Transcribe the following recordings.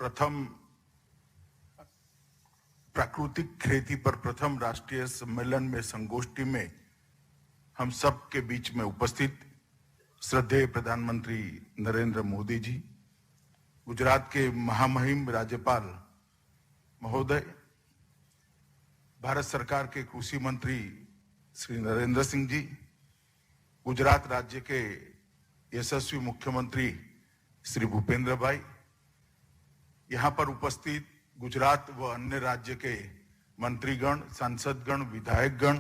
प्रथम प्राकृतिक खेती पर प्रथम राष्ट्रीय सम्मेलन में संगोष्ठी में हम सब के बीच में उपस्थित श्रद्धेय प्रधानमंत्री नरेंद्र मोदी जी, गुजरात के महामहिम राज्यपाल महोदय, भारत सरकार के कृषि मंत्री श्री नरेंद्र सिंह जी, गुजरात राज्य के यशस्वी मुख्यमंत्री श्री भूपेंद्र भाई, यहाँ पर उपस्थित गुजरात व अन्य राज्य के मंत्रीगण, सांसदगण, विधायकगण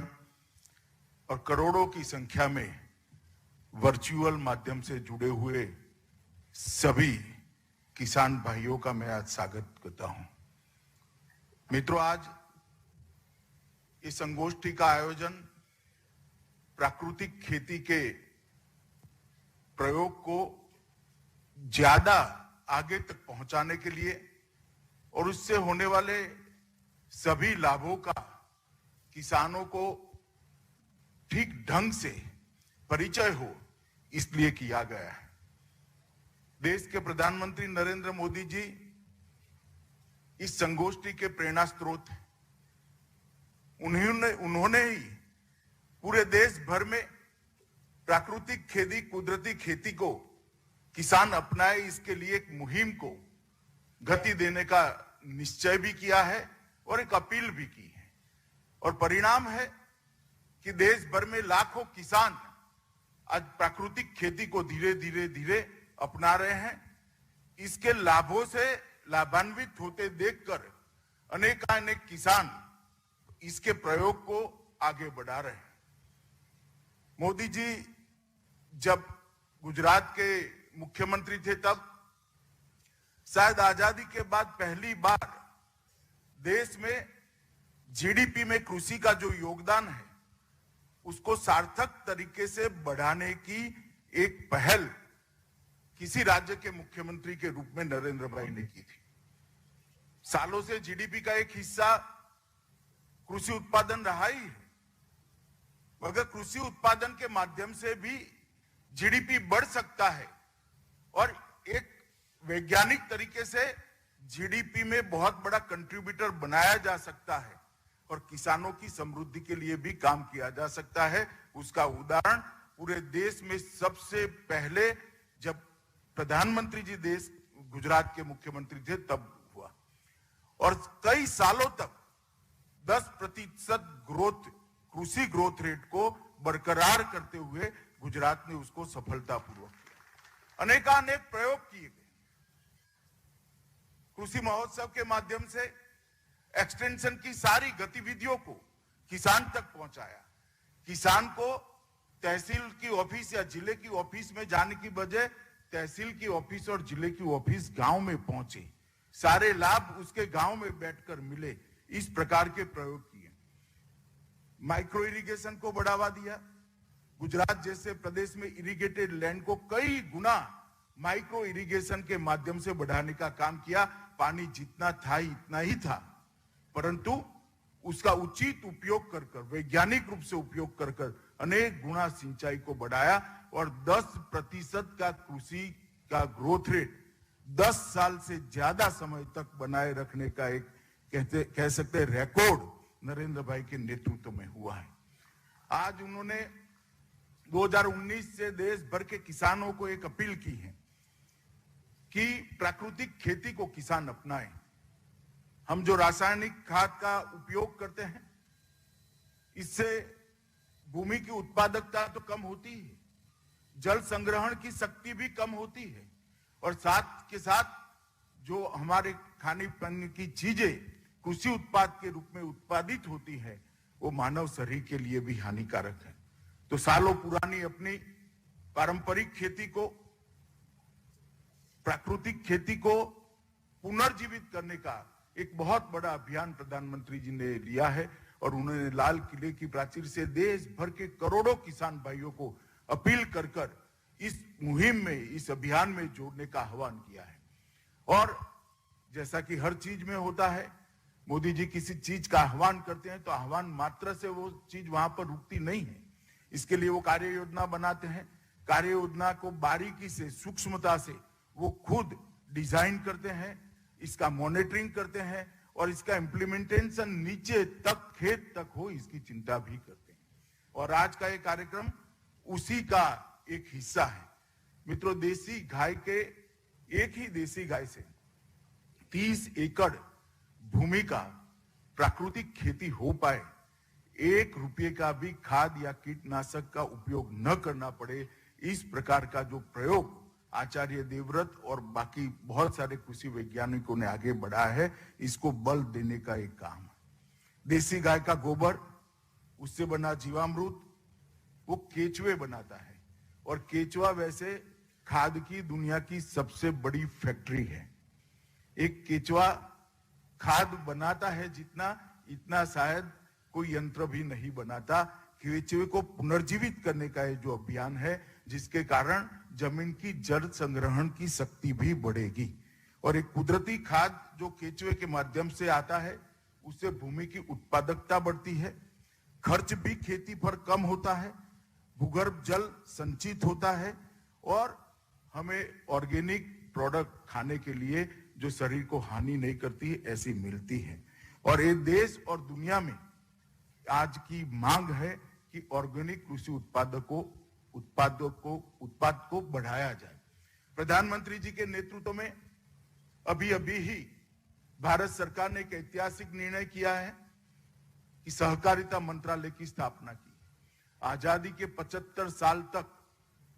और करोड़ों की संख्या में वर्चुअल माध्यम से जुड़े हुए सभी किसान भाइयों का मैं आज स्वागत करता हूं। मित्रों, आज इस संगोष्ठी का आयोजन प्राकृतिक खेती के प्रयोग को ज्यादा आगे तक पहुंचाने के लिए और उससे होने वाले सभी लाभों का किसानों को ठीक ढंग से परिचय हो, इसलिए किया गया है। देश के प्रधानमंत्री नरेंद्र मोदी जी इस संगोष्ठी के प्रेरणा स्रोत हैं। उन्होंने ही पूरे देश भर में प्राकृतिक खेती, कुदरती खेती को किसान अपनाए, इसके लिए एक मुहिम को गति देने का निश्चय भी किया है और एक अपील भी की है। और परिणाम है कि देश भर में लाखों किसान आज प्राकृतिक खेती को धीरे धीरे अपना रहे हैं। इसके लाभों से लाभान्वित होते देखकर अनेक किसान इसके प्रयोग को आगे बढ़ा रहे हैं। मोदी जी जब गुजरात के मुख्यमंत्री थे तब शायद आजादी के बाद पहली बार देश में जीडीपी में कृषि का जो योगदान है उसको सार्थक तरीके से बढ़ाने की एक पहल किसी राज्य के मुख्यमंत्री के रूप में नरेंद्र भाई ने की थी। सालों से जीडीपी का एक हिस्सा कृषि उत्पादन रहा ही है, मगर कृषि उत्पादन के माध्यम से भी जीडीपी बढ़ सकता है और एक वैज्ञानिक तरीके से जीडीपी में बहुत बड़ा कंट्रीब्यूटर बनाया जा सकता है और किसानों की समृद्धि के लिए भी काम किया जा सकता है। उसका उदाहरण पूरे देश में सबसे पहले जब प्रधानमंत्री जी देश गुजरात के मुख्यमंत्री थे तब हुआ और कई सालों तक 10% ग्रोथ, कृषि ग्रोथ रेट को बरकरार करते हुए गुजरात ने उसको सफलतापूर्वक किया। अनेक प्रयोग किए गए। कृषि महोत्सव के माध्यम से एक्सटेंशन की सारी गतिविधियों को किसान तक पहुंचाया। किसान को तहसील की ऑफिस या जिले की ऑफिस में जाने की बजाय तहसील की ऑफिस और जिले की ऑफिस गांव में पहुंचे, सारे लाभ उसके गांव में बैठकर मिले। इस प्रकार के प्रयोग किए। माइक्रो इरिगेशन को बढ़ावा दिया। गुजरात जैसे प्रदेश में इरिगेटेड लैंड को कई गुना माइक्रो इरिगेशन के माध्यम से बढ़ाने का काम किया। पानी जितना था इतना ही था, परंतु उसका उचित उपयोग कर वैज्ञानिक रूप से उपयोग कर अनेक गुना सिंचाई को बढ़ाया और 10% का कृषि का ग्रोथ रेट 10 साल से ज्यादा समय तक बनाए रखने का एक कह सकते हैं रिकॉर्ड नरेंद्र भाई के नेतृत्व में हुआ है। आज उन्होंने 2019 से देश भर के किसानों को एक अपील की है कि प्राकृतिक खेती को किसान अपनाएं। हम जो रासायनिक खाद का उपयोग करते हैं इससे भूमि की उत्पादकता तो कम होती है, जल संग्रहण की शक्ति भी कम होती है और साथ के साथ जो हमारे खाने पीने की चीजें कृषि उत्पाद के रूप में उत्पादित होती है वो मानव शरीर के लिए भी हानिकारक है। तो सालों पुरानी अपनी पारंपरिक खेती को, प्राकृतिक खेती को पुनर्जीवित करने का एक बहुत बड़ा अभियान प्रधानमंत्री जी ने लिया है और उन्होंने लाल किले की प्राचीर से देश भर के करोड़ों किसान भाइयों को अपील कर इस मुहिम में, इस अभियान में जोड़ने का आह्वान किया है। और जैसा कि हर चीज में होता है, मोदी जी किसी चीज का आह्वान करते हैं तो आह्वान मात्र से वो चीज वहां पर रुकती नहीं है। इसके लिए वो कार्य योजना बनाते हैं। कार्य योजना को बारीकी से, सूक्ष्मता से वो खुद डिजाइन करते हैं। इसका मॉनिटरिंग करते हैं और इसका इम्प्लीमेंटेशन नीचे तक, खेत तक हो, इसकी चिंता भी करते हैं। और आज का ये कार्यक्रम उसी का एक हिस्सा है। मित्रों, देसी गाय के, एक ही देसी गाय से 30 एकड़ भूमि का प्राकृतिक खेती हो पाए, 1 रुपये का भी खाद या कीटनाशक का उपयोग न करना पड़े, इस प्रकार का जो प्रयोग आचार्य देवव्रत और बाकी बहुत सारे कृषि वैज्ञानिकों ने आगे बढ़ा है, इसको बल देने का एक काम है। देसी गाय का गोबर, उससे बना जीवामृत वो केचुए बनाता है, और केचुआ वैसे खाद की दुनिया की सबसे बड़ी फैक्ट्री है। एक केचुआ खाद बनाता है जितना, इतना शायद कोई यंत्र भी नहीं बनाता। केचुए को पुनर्जीवित करने का ये जो अभियान है, जिसके कारण जमीन की जल संग्रहण की शक्ति भी बढ़ेगी। और एक कुदरती खाद जो केचुए के माध्यम से आता है, उससे भूमि की उत्पादकता बढ़ती है, खर्च भी खेती पर कम होता है, भूगर्भ जल संचित होता है, और हमें ऑर्गेनिक प्रोडक्ट खाने के लिए जो शरीर को हानि नहीं करती है, ऐसी मिलती है। और ये देश और दुनिया में आज की मांग है कि ऑर्गेनिक कृषि उत्पाद को बढ़ाया जाए। प्रधानमंत्री जी के नेतृत्व में अभी ही भारत सरकार ने एक ऐतिहासिक निर्णय किया है कि सहकारिता मंत्रालय की स्थापना की। आजादी के 75 साल तक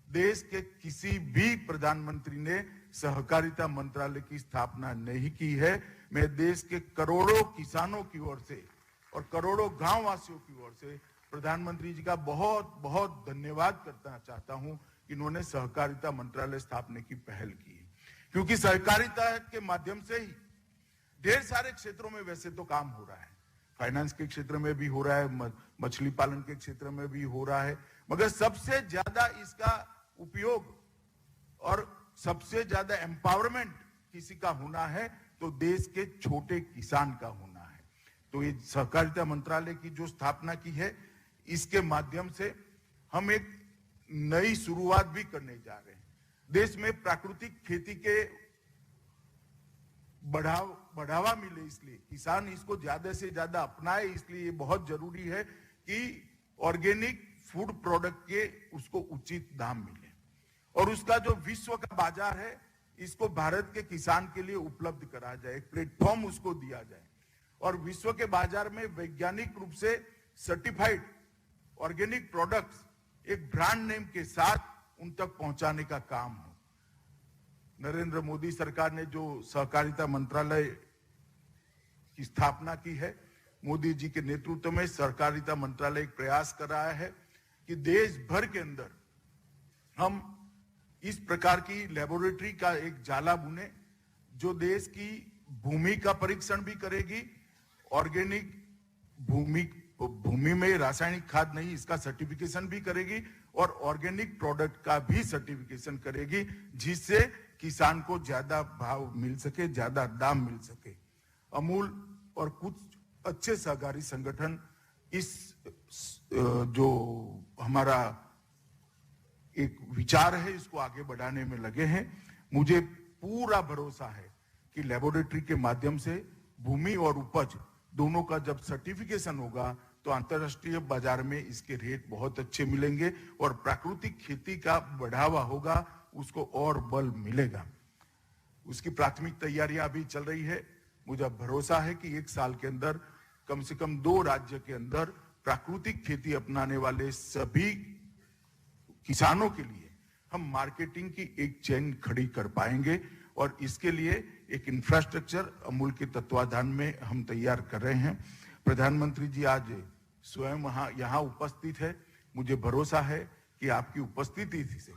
देश के किसी भी प्रधानमंत्री ने सहकारिता मंत्रालय की स्थापना नहीं की है। मैं देश के करोड़ों किसानों की ओर से और करोड़ों गांव वासियों की ओर से प्रधानमंत्री जी का बहुत बहुत धन्यवाद करना चाहता हूं कि इन्होंने सहकारिता मंत्रालय स्थापने की पहल की है, क्योंकि सहकारिता के माध्यम से ही ढेर सारे क्षेत्रों में वैसे तो काम हो रहा है। फाइनेंस के क्षेत्र में भी हो रहा है, मछली पालन के क्षेत्र में भी हो रहा है, मगर सबसे ज्यादा इसका उपयोग और सबसे ज्यादा एम्पावरमेंट किसी का होना है तो देश के छोटे किसान का होना है। तो ये सहकारिता मंत्रालय की जो स्थापना की है, इसके माध्यम से हम एक नई शुरुआत भी करने जा रहे हैं। देश में प्राकृतिक खेती के बढ़ावा मिले, इसलिए किसान इसको ज्यादा से ज्यादा अपनाए, इसलिए ये बहुत जरूरी है कि ऑर्गेनिक फूड प्रोडक्ट के उसको उचित दाम मिले, और उसका जो विश्व का बाजार है, इसको भारत के किसान के लिए उपलब्ध करा जाए, एक प्लेटफॉर्म उसको दिया जाए, और विश्व के बाजार में वैज्ञानिक रूप से सर्टिफाइड ऑर्गेनिक प्रोडक्ट्स एक ब्रांड नेम के साथ उन तक पहुंचाने का काम हो। नरेंद्र मोदी सरकार ने जो सहकारिता मंत्रालय की स्थापना की है, मोदी जी के नेतृत्व में सहकारिता मंत्रालय एक प्रयास कर रहा है कि देश भर के अंदर हम इस प्रकार की लेबोरेटरी का एक जाला बुने, जो देश की भूमि का परीक्षण भी करेगी, ऑर्गेनिक भूमि में रासायनिक खाद नहीं, इसका सर्टिफिकेशन भी करेगी, और ऑर्गेनिक प्रोडक्ट का भी सर्टिफिकेशन करेगी, जिससे किसान को ज्यादा भाव मिल सके, ज्यादा दाम मिल सके। अमूल और कुछ अच्छे सहकारी संगठन इस जो हमारा एक विचार है, इसको आगे बढ़ाने में लगे हैं। मुझे पूरा भरोसा है कि लेबोरेटरी के माध्यम से भूमि और उपज दोनों का जब सर्टिफिकेशन होगा तो अंतर्राष्ट्रीय बाजार में इसके रेट बहुत अच्छे मिलेंगे, और प्राकृतिक खेती का बढ़ावा होगा, उसको और बल मिलेगा। उसकी प्राथमिक तैयारियां अभी चल रही है। मुझे भरोसा है कि 1 साल के अंदर कम से कम 2 राज्य के अंदर प्राकृतिक खेती अपनाने वाले सभी किसानों के लिए हम मार्केटिंग की एक चेन खड़ी कर पाएंगे, और इसके लिए एक इंफ्रास्ट्रक्चर अमूल के तत्वाधान में हम तैयार कर रहे हैं। प्रधानमंत्री जी आज स्वयं यहाँ उपस्थित है। मुझे भरोसा है कि आपकी उपस्थिति से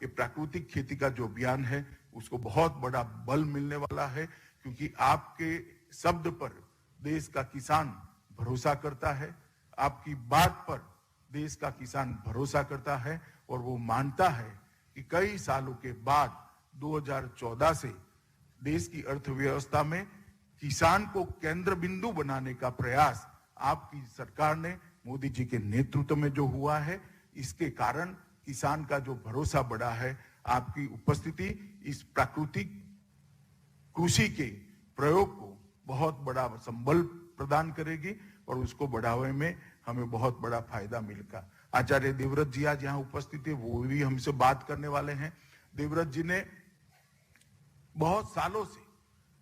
ये प्राकृतिक खेती का जो अभियान है, उसको बहुत बड़ा बल मिलने वाला है, क्योंकि आपके शब्द पर देश का किसान भरोसा करता है, आपकी बात पर देश का किसान भरोसा करता है, और वो मानता है कि कई सालों के बाद 2014 से देश की अर्थव्यवस्था में किसान को केंद्र बिंदु बनाने का प्रयास आपकी सरकार ने, मोदी जी के नेतृत्व में जो हुआ है, इसके कारण किसान का जो भरोसा बढ़ा है। आपकी उपस्थिति इस प्राकृतिक कृषि के प्रयोग को बहुत बड़ा संबल प्रदान करेगी और उसको बढ़ावे में हमें बहुत बड़ा फायदा मिलेगा। आचार्य देवव्रत जी आज यहाँ उपस्थित है, वो भी हमसे बात करने वाले हैं। देवव्रत जी ने बहुत सालों से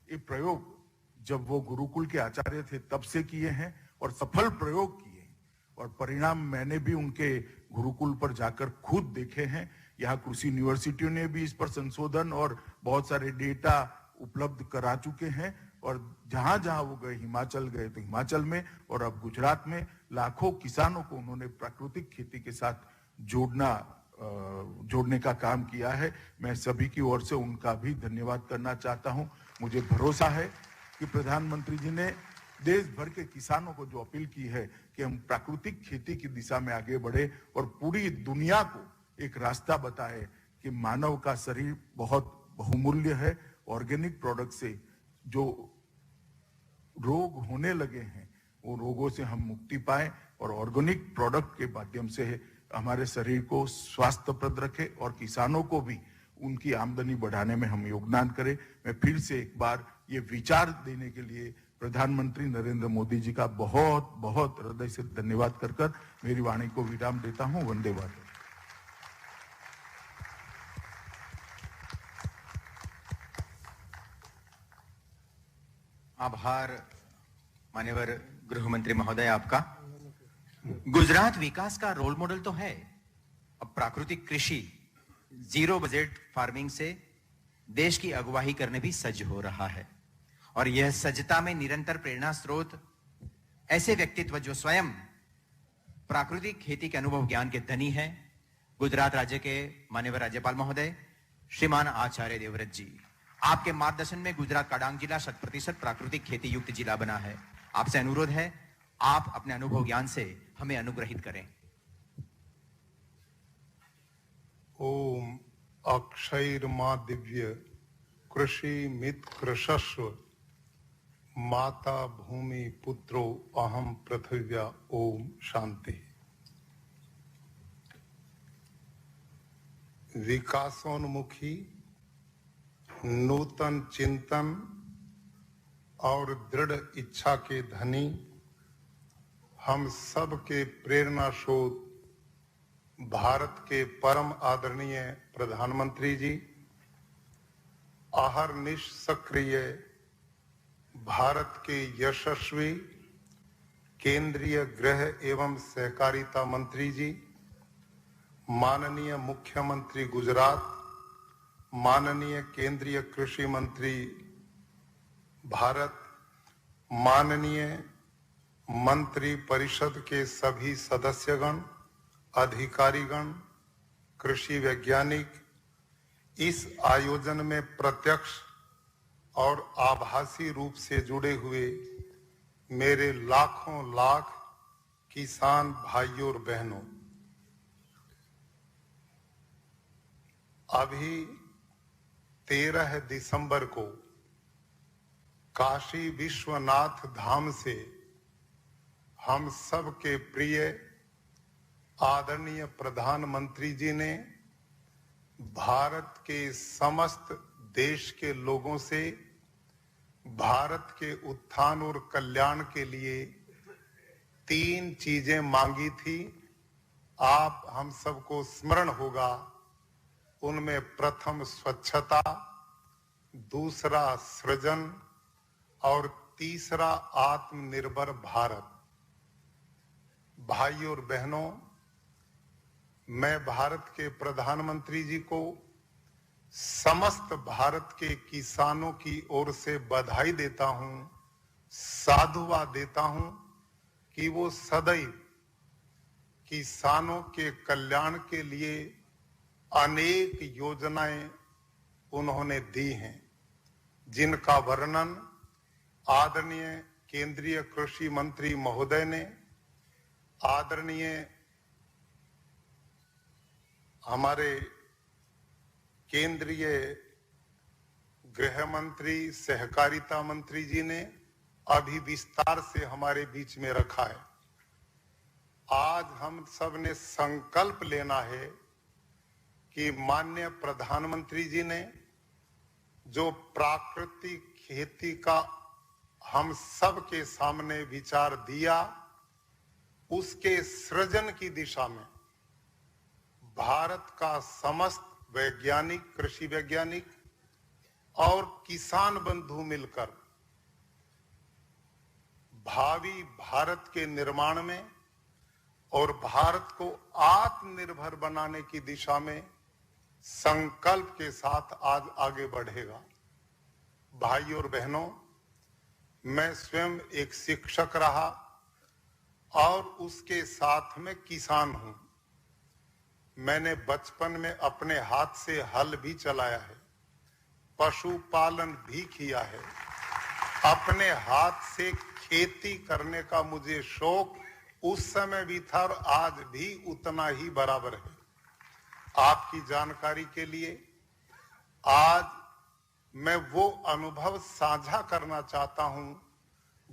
ये प्रयोग, जब वो गुरुकुल के आचार्य थे तब से किए हैं और सफल प्रयोग किए हैं और परिणाम मैंने भी उनके गुरुकुल पर जाकर खुद देखे हैं। यहाँ कृषि यूनिवर्सिटियों ने भी इस पर संशोधन और बहुत सारे डेटा उपलब्ध करा चुके हैं और जहां जहां वो गए, हिमाचल गए तो हिमाचल में और अब गुजरात में लाखों किसानों को उन्होंने प्राकृतिक खेती के साथ जोड़ने का काम किया है। मैं सभी की ओर से उनका भी धन्यवाद करना चाहता हूं। मुझे भरोसा है कि प्रधानमंत्री जी ने देश भर के किसानों को जो अपील की है कि हम प्राकृतिक खेती की दिशा में आगे बढ़े और पूरी दुनिया को एक रास्ता बताए कि मानव का शरीर बहुत बहुमूल्य है। ऑर्गेनिक प्रोडक्ट से जो रोग होने लगे हैं वो रोगों से हम मुक्ति पाए और ऑर्गेनिक प्रोडक्ट के माध्यम से हमारे शरीर को स्वास्थ्यप्रद रखे और किसानों को भी उनकी आमदनी बढ़ाने में हम योगदान करें। मैं फिर से एक बार ये विचार देने के लिए प्रधानमंत्री नरेंद्र मोदी जी का बहुत बहुत हृदय से धन्यवाद कर मेरी वाणी को विराम देता हूं। वंदे मातरम। आभार मान्यवर गृह मंत्री महोदय आपका। गुजरात विकास का रोल मॉडल तो है। अब प्राकृतिक कृषि, जीरो बजट फार्मिंग से देश की अगुवाई करने भी सज्ज हो रहा है और यह सज्जता में निरंतर प्रेरणा स्रोत ऐसे व्यक्तित्व जो स्वयं प्राकृतिक खेती के अनुभव ज्ञान के धनी हैं, गुजरात राज्य के माननीय राज्यपाल महोदय श्रीमान आचार्य देवव्रत जी। आपके मार्गदर्शन में गुजरात का डांग जिला 100% प्राकृतिक खेती युक्त जिला बना है। आपसे अनुरोध है, आप अपने अनुभव ज्ञान से हमें अनुग्रहित करें। ओम अक्षैर्मा दिव्य कृषि मित कृषस्व माता भूमि पुत्रो अहम पृथिव्या। ओम शांति। विकासोन्मुखी नूतन चिंतन और दृढ़ इच्छा के धनी हम सब के प्रेरणा स्रोत भारत के परम आदरणीय प्रधानमंत्री जी, अहर्निश सक्रिय भारत के यशस्वी केंद्रीय गृह एवं सहकारिता मंत्री जी, माननीय मुख्यमंत्री गुजरात, माननीय केंद्रीय कृषि मंत्री भारत, माननीय मंत्री परिषद के सभी सदस्यगण, अधिकारीगण, कृषि वैज्ञानिक, इस आयोजन में प्रत्यक्ष और आभासी रूप से जुड़े हुए मेरे लाखों लाख किसान भाइयों और बहनों, अभी 13 दिसंबर को काशी विश्वनाथ धाम से हम सब के प्रिय आदरणीय प्रधानमंत्री जी ने भारत के समस्त देश के लोगों से भारत के उत्थान और कल्याण के लिए 3 चीजें मांगी थी। आप हम सबको स्मरण होगा, उनमें प्रथम स्वच्छता, दूसरा सृजन और तीसरा आत्मनिर्भर भारत। भाइयों और बहनों, मैं भारत के प्रधानमंत्री जी को समस्त भारत के किसानों की ओर से बधाई देता हूं, साधुवाद देता हूं कि वो सदैव किसानों के कल्याण के लिए अनेक योजनाएं उन्होंने दी हैं, जिनका वर्णन आदरणीय केंद्रीय कृषि मंत्री महोदय ने, आदरणीय हमारे केंद्रीय गृह मंत्री सहकारिता मंत्री जी ने अभी विस्तार से हमारे बीच में रखा है। आज हम सब ने संकल्प लेना है कि माननीय प्रधानमंत्री जी ने जो प्राकृतिक खेती का हम सब के सामने विचार दिया, उसके सृजन की दिशा में भारत का समस्त वैज्ञानिक, कृषि वैज्ञानिक और किसान बंधु मिलकर भावी भारत के निर्माण में और भारत को आत्मनिर्भर बनाने की दिशा में संकल्प के साथ आज आगे बढ़ेगा। भाई और बहनों, मैं स्वयं एक शिक्षक रहा और उसके साथ में किसान हूं। मैंने बचपन में अपने हाथ से हल भी चलाया है, पशुपालन भी किया है, अपने हाथ से खेती करने का मुझे शौक उस समय भी था और आज भी उतना ही बराबर है। आपकी जानकारी के लिए आज मैं वो अनुभव साझा करना चाहता हूं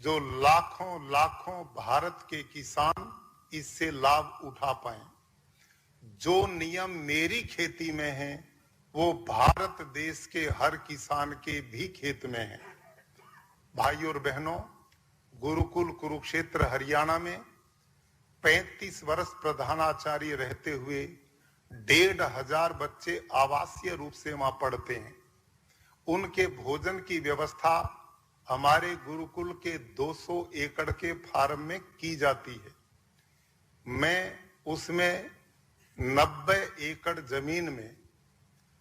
जो लाखों लाखों भारत के किसान इससे लाभ उठा पाए। जो नियम मेरी खेती में हैं, वो भारत देश के हर किसान के भी खेत में है। भाई और बहनों, गुरुकुल कुरुक्षेत्र हरियाणा में 35 वर्ष प्रधानाचार्य रहते हुए 1,500 बच्चे आवासीय रूप से वहां पढ़ते हैं। उनके भोजन की व्यवस्था हमारे गुरुकुल के 200 एकड़ के फार्म में की जाती है। मैं उसमें 90 एकड़ जमीन में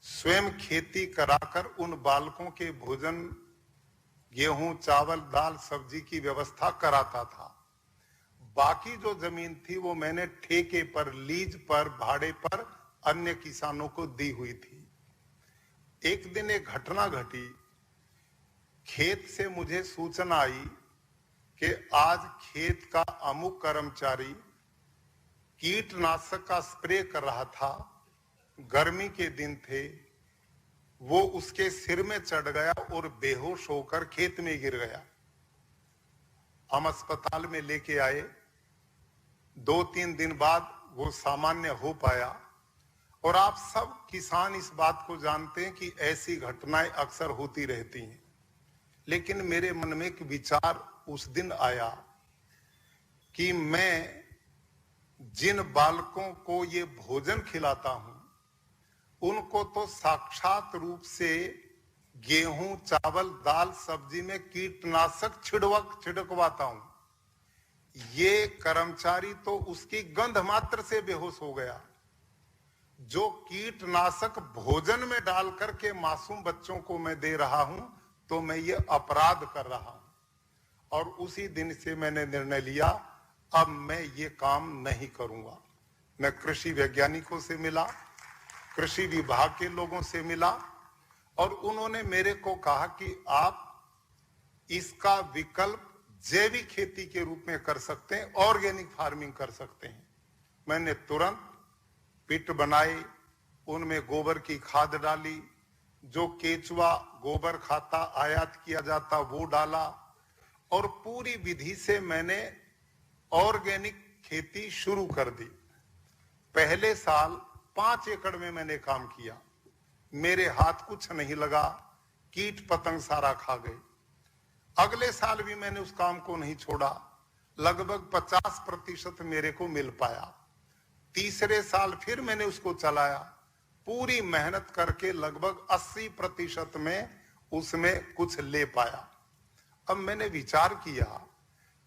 स्वयं खेती कराकर उन बालकों के भोजन, गेहूं, चावल, दाल, सब्जी की व्यवस्था कराता था। बाकी जो जमीन थी वो मैंने ठेके पर, लीज पर, भाड़े पर अन्य किसानों को दी हुई थी। एक दिन एक घटना घटी, खेत से मुझे सूचना आई कि आज खेत का अमुक कर्मचारी कीटनाशक का स्प्रे कर रहा था, गर्मी के दिन थे, वो उसके सिर में चढ़ गया और बेहोश होकर खेत में गिर गया। हम अस्पताल में लेके आए, 2-3 दिन बाद वो सामान्य हो पाया। और आप सब किसान इस बात को जानते हैं कि ऐसी घटनाएं अक्सर होती रहती हैं। लेकिन मेरे मन में एक विचार उस दिन आया कि मैं जिन बालकों को ये भोजन खिलाता हूं, उनको तो साक्षात रूप से गेहूं, चावल, दाल, सब्जी में कीटनाशक छिड़कवाता हूं। ये कर्मचारी तो उसकी गंध मात्र से बेहोश हो गया। जो कीटनाशक भोजन में डाल करके मासूम बच्चों को मैं दे रहा हूं, तो मैं ये अपराध कर रहा हूं। और उसी दिन से मैंने निर्णय लिया, अब मैं ये काम नहीं करूंगा। मैं कृषि वैज्ञानिकों से मिला, कृषि विभाग के लोगों से मिला और उन्होंने मेरे को कहा कि आप इसका विकल्प जैविक खेती के रूप में कर सकते हैं, ऑर्गेनिक फार्मिंग कर सकते हैं। मैंने तुरंत पिट बनाए, उनमें गोबर की खाद डाली, जो केचुआ गोबर खाता आयात किया जाता वो डाला और पूरी विधि से मैंने ऑर्गेनिक खेती शुरू कर दी। पहले साल 5 एकड़ में मैंने काम किया, मेरे हाथ कुछ नहीं लगा, कीट पतंग सारा खा गए। अगले साल भी मैंने उस काम को नहीं छोड़ा, लगभग 50% मेरे को मिल पाया। तीसरे साल फिर मैंने उसको चलाया, पूरी मेहनत करके लगभग 80% में उसमें कुछ ले पाया। अब मैंने विचार किया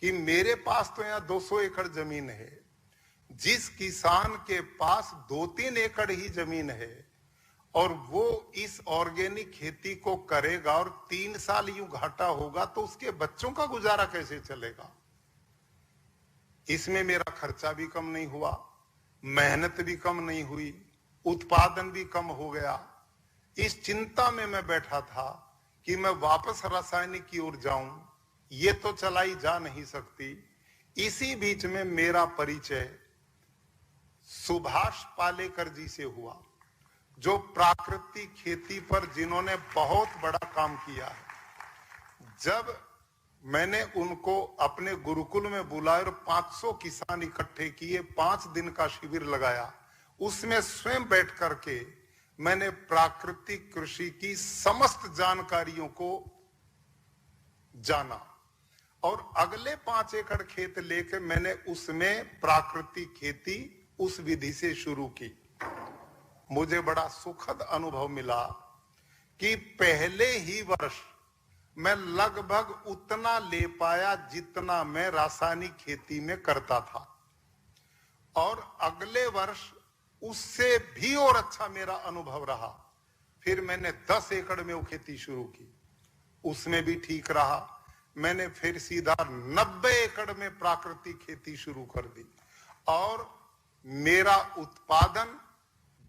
कि मेरे पास तो यहाँ 200 एकड़ जमीन है, जिस किसान के पास 2-3 एकड़ ही जमीन है और वो इस ऑर्गेनिक खेती को करेगा और 3 साल यूं घाटा होगा, तो उसके बच्चों का गुजारा कैसे चलेगा। इसमें मेरा खर्चा भी कम नहीं हुआ, मेहनत भी कम नहीं हुई, उत्पादन भी कम हो गया। इस चिंता में मैं बैठा था कि मैं वापस रासायनिक की ओर जाऊं, ये तो चलाई जा नहीं सकती। इसी बीच में मेरा परिचय सुभाष पालेकर जी से हुआ, जो प्राकृतिक खेती पर जिन्होंने बहुत बड़ा काम किया है। जब मैंने उनको अपने गुरुकुल में बुलाया और 500 किसान इकट्ठे किए, 5 दिन का शिविर लगाया, उसमें स्वयं बैठ करके मैंने प्राकृतिक कृषि की समस्त जानकारियों को जाना और अगले 5 एकड़ खेत लेकर मैंने उसमें प्राकृतिक खेती उस विधि से शुरू की। मुझे बड़ा सुखद अनुभव मिला कि पहले ही वर्ष मैं लगभग उतना ले पाया जितना मैं रासायनिक खेती में करता था और अगले वर्ष उससे भी और अच्छा मेरा अनुभव रहा। फिर मैंने 10 एकड़ में वो खेती शुरू की, उसमें भी ठीक रहा। मैंने फिर सीधा 90 एकड़ में प्राकृतिक खेती शुरू कर दी और मेरा उत्पादन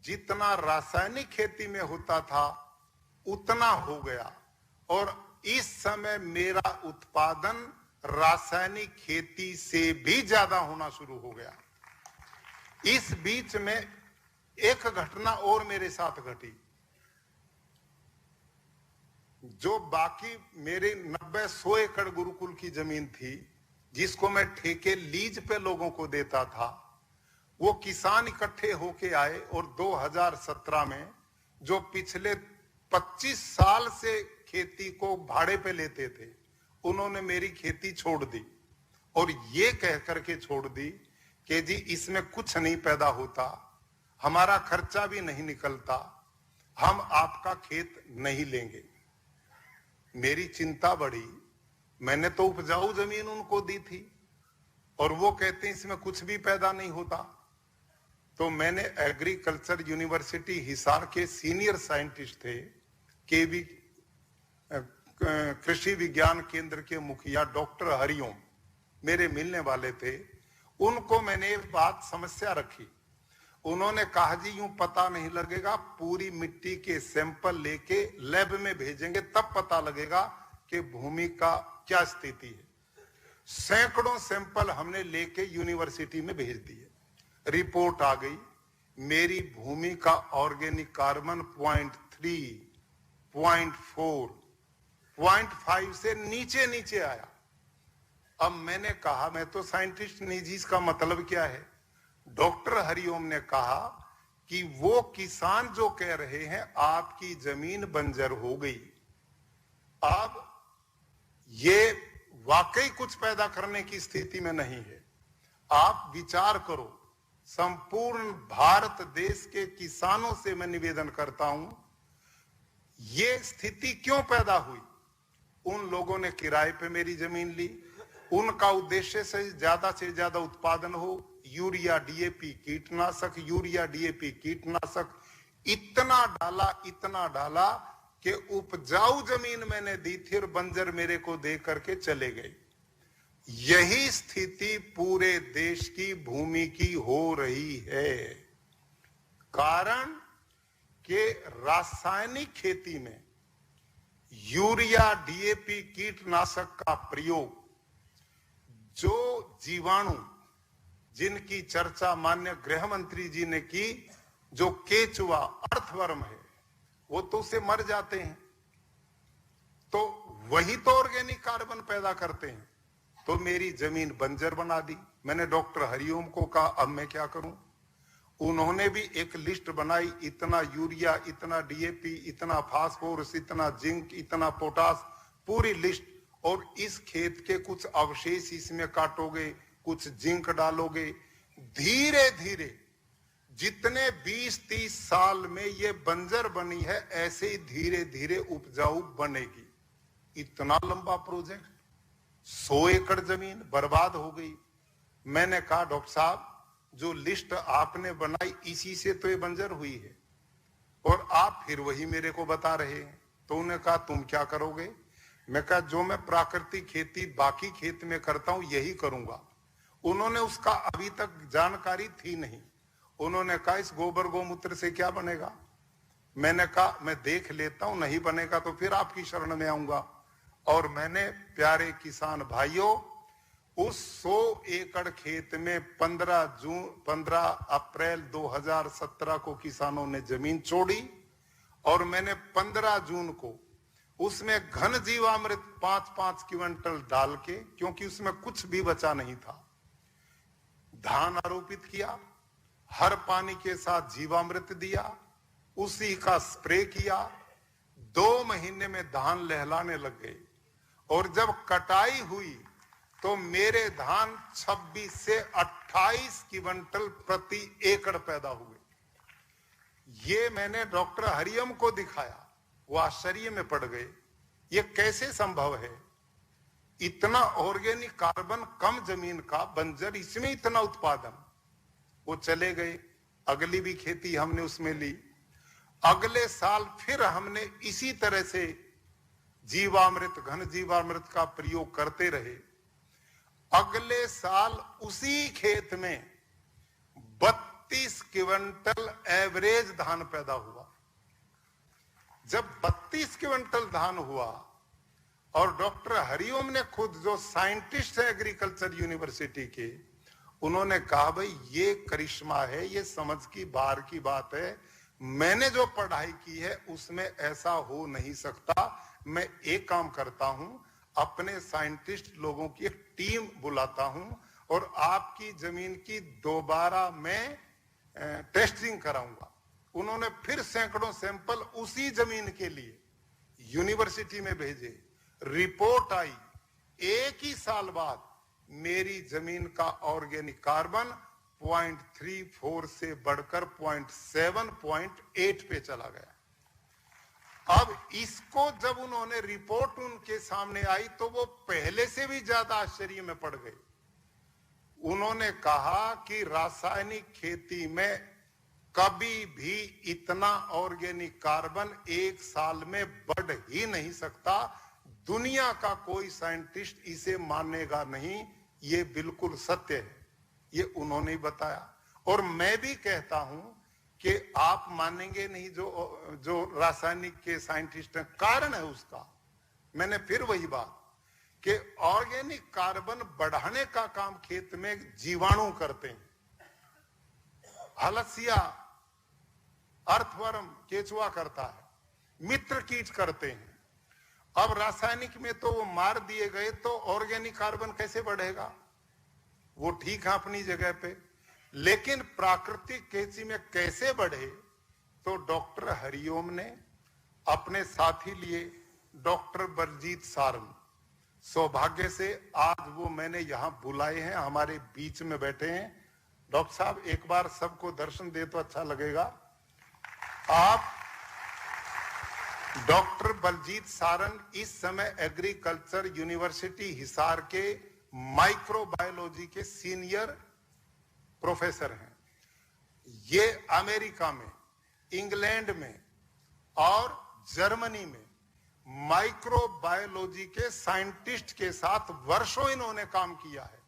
जितना रासायनिक खेती में होता था उतना हो गया और इस समय मेरा उत्पादन रासायनिक खेती से भी ज्यादा होना शुरू हो गया। इस बीच में एक घटना और मेरे साथ घटी। जो बाकी मेरे 90-100 एकड़ गुरुकुल की जमीन थी जिसको मैं ठेके लीज पे लोगों को देता था, वो किसान इकट्ठे होके आए और 2017 में जो पिछले 25 साल से खेती को भाड़े पे लेते थे उन्होंने मेरी खेती छोड़ दी और ये कह करके छोड़ दी कि जी इसमें कुछ नहीं पैदा होता, हमारा खर्चा भी नहीं निकलता, हम आपका खेत नहीं लेंगे। मेरी चिंता बढ़ी। मैंने तो उपजाऊ जमीन उनको दी थी और वो कहते हैं इसमें कुछ भी पैदा नहीं होता। तो मैंने एग्रीकल्चर यूनिवर्सिटी हिसार के सीनियर साइंटिस्ट थे, केवी कृषि विज्ञान केंद्र के मुखिया डॉक्टर हरिओम मेरे मिलने वाले थे। उनको मैंने एक बात समस्या रखी। उन्होंने कहा जी यूं पता नहीं लगेगा, पूरी मिट्टी के सैंपल लेके लैब में भेजेंगे तब पता लगेगा कि भूमि का क्या स्थिति है। सैकड़ों सैंपल हमने लेके यूनिवर्सिटी में भेज दिए। रिपोर्ट आ गई, मेरी भूमि का ऑर्गेनिक कार्बन 0.3, 0.4, 0.5 से नीचे आया। अब मैंने कहा मैं तो साइंटिस्ट नहीं जी, इसका मतलब क्या है? डॉक्टर हरिओम ने कहा कि वो किसान जो कह रहे हैं आपकी जमीन बंजर हो गई, अब ये वाकई कुछ पैदा करने की स्थिति में नहीं है। आप विचार करो। संपूर्ण भारत देश के किसानों से मैं निवेदन करता हूं, ये स्थिति क्यों पैदा हुई? उन लोगों ने किराए पे मेरी जमीन ली, उनका उद्देश्य से ज्यादा उत्पादन हो, यूरिया डीएपी कीटनाशक इतना डाला कि उपजाऊ जमीन मैंने दी थी और बंजर मेरे को दे करके चले गए। यही स्थिति पूरे देश की भूमि की हो रही है। कारण कि रासायनिक खेती में यूरिया डीएपी कीटनाशक का प्रयोग, जो जीवाणु जिनकी चर्चा माननीय गृह मंत्री जी ने की, जो केचुआ अर्थवर्म है, वो तो उससे मर जाते हैं, तो वही तो ऑर्गेनिक कार्बन पैदा करते हैं। तो मेरी जमीन बंजर बना दी। मैंने डॉक्टर हरिओम को कहा अब मैं क्या करूं? उन्होंने भी एक लिस्ट बनाई, इतना यूरिया, इतना डीएपी, इतना फास्फोरस, इतना जिंक, इतना पोटास, पूरी लिस्ट। और इस खेत के कुछ अवशेष इसमें काटोगे, कुछ जिंक डालोगे, धीरे धीरे जितने 20-30 साल में ये बंजर बनी है, ऐसे ही धीरे धीरे उपजाऊ बनेगी। इतना लंबा प्रोजेक्ट, 100 एकड़ जमीन बर्बाद हो गई। मैंने कहा डॉक्टर साहब, जो लिस्ट आपने बनाई इसी से तो ये बंजर हुई है और आप फिर वही मेरे को बता रहे हैं। तो उन्होंने कहा तुम क्या करोगे? मैं कहा जो मैं प्राकृतिक खेती बाकी खेत में करता हूं यही करूंगा। उन्होंने उसका अभी तक जानकारी थी नहीं। उन्होंने कहा इस गोबर गोमूत्र से क्या बनेगा? मैंने कहा मैं देख लेता हूं, नहीं बनेगा तो फिर आपकी शरण में आऊंगा। और मैंने प्यारे किसान भाइयों, उस 100 एकड़ खेत में 15 अप्रैल 2017 को किसानों ने जमीन छोड़ी और मैंने 15 जून को उसमें घन जीवामृत 5-5 क्विंटल डाल के, क्योंकि उसमें कुछ भी बचा नहीं था, धान आरोपित किया, हर पानी के साथ जीवामृत दिया, उसी का स्प्रे किया। 2 महीने में धान लहलाने लग गए और जब कटाई हुई तो मेरे धान 26 से 28 क्विंटल प्रति एकड़ पैदा हुए। ये मैंने डॉक्टर हरिओम को दिखाया, वो आश्चर्य में पड़ गए, ये कैसे संभव है? इतना ऑर्गेनिक कार्बन कम जमीन का बंजर, इसमें इतना उत्पादन। वो चले गए, अगली भी खेती हमने उसमें ली। अगले साल फिर हमने इसी तरह से जीवामृत, घन जीवामृत का प्रयोग करते रहे। अगले साल उसी खेत में 32 क्विंटल एवरेज धान पैदा हुआ। जब 32 क्विंटल धान हुआ और डॉक्टर हरिओम ने खुद, जो साइंटिस्ट है एग्रीकल्चर यूनिवर्सिटी के, उन्होंने कहा भाई ये करिश्मा है, ये समझ की बाहर की बात है, मैंने जो पढ़ाई की है उसमें ऐसा हो नहीं सकता। मैं एक काम करता हूं, अपने साइंटिस्ट लोगों की एक टीम बुलाता हूं और आपकी जमीन की दोबारा मैं टेस्टिंग कराऊंगा। उन्होंने फिर सैकड़ों सैंपल उसी जमीन के लिए यूनिवर्सिटी में भेजे। रिपोर्ट आई, एक ही साल बाद मेरी जमीन का ऑर्गेनिक कार्बन 0.34 से बढ़कर 0.7.8 पे चला गया। अब इसको जब उन्होंने रिपोर्ट उनके सामने आई तो वो पहले से भी ज्यादा आश्चर्य में पड़ गए। उन्होंने कहा कि रासायनिक खेती में कभी भी इतना ऑर्गेनिक कार्बन एक साल में बढ़ ही नहीं सकता। दुनिया का कोई साइंटिस्ट इसे मानेगा नहीं, ये बिल्कुल सत्य है। ये उन्होंने ही बताया और मैं भी कहता हूं कि आप मानेंगे नहीं जो रासायनिक के साइंटिस्ट हैं। कारण है उसका, मैंने फिर वही बात कि ऑर्गेनिक कार्बन बढ़ाने का काम खेत में जीवाणु करते हैं। हलसिया, अर्थवर्म, केचुआ करता है, मित्र कीट करते हैं। अब रासायनिक में तो वो मार दिए गए तो ऑर्गेनिक कार्बन कैसे बढ़ेगा? वो ठीक है अपनी जगह पे, लेकिन प्राकृतिक खेती में कैसे बढ़े? तो डॉक्टर हरिओम ने अपने साथी लिए डॉक्टर बलजीत सारन। सौभाग्य से आज वो मैंने यहां बुलाए हैं, हमारे बीच में बैठे हैं। डॉक्टर साहब एक बार सबको दर्शन दे तो अच्छा लगेगा। आप डॉक्टर बलजीत सारन इस समय एग्रीकल्चर यूनिवर्सिटी हिसार के माइक्रोबायोलॉजी के सीनियर प्रोफेसर हैं। ये अमेरिका में, इंग्लैंड में और जर्मनी में माइक्रोबायोलॉजी के साइंटिस्ट के साथ वर्षों इन्होंने काम किया है।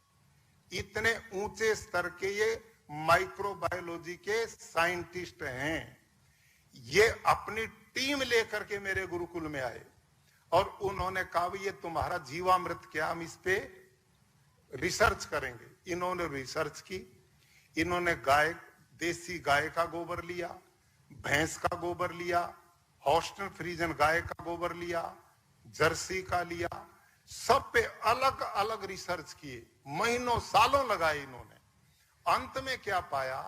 इतने ऊंचे स्तर के ये माइक्रोबायोलॉजी के साइंटिस्ट हैं। ये अपनी टीम लेकर के मेरे गुरुकुल में आए और उन्होंने कहा ये तुम्हारा जीवामृत क्या, हम इस पे रिसर्च करेंगे। इन्होंने रिसर्च की। इन्होंने गाय, देसी गाय का गोबर लिया, भैंस का गोबर लिया, हॉस्टन फ्रीजन गाय का गोबर लिया, जर्सी का लिया, सब पे अलग अलग रिसर्च किए। महीनों सालों लगाए इन्होंने। अंत में क्या पाया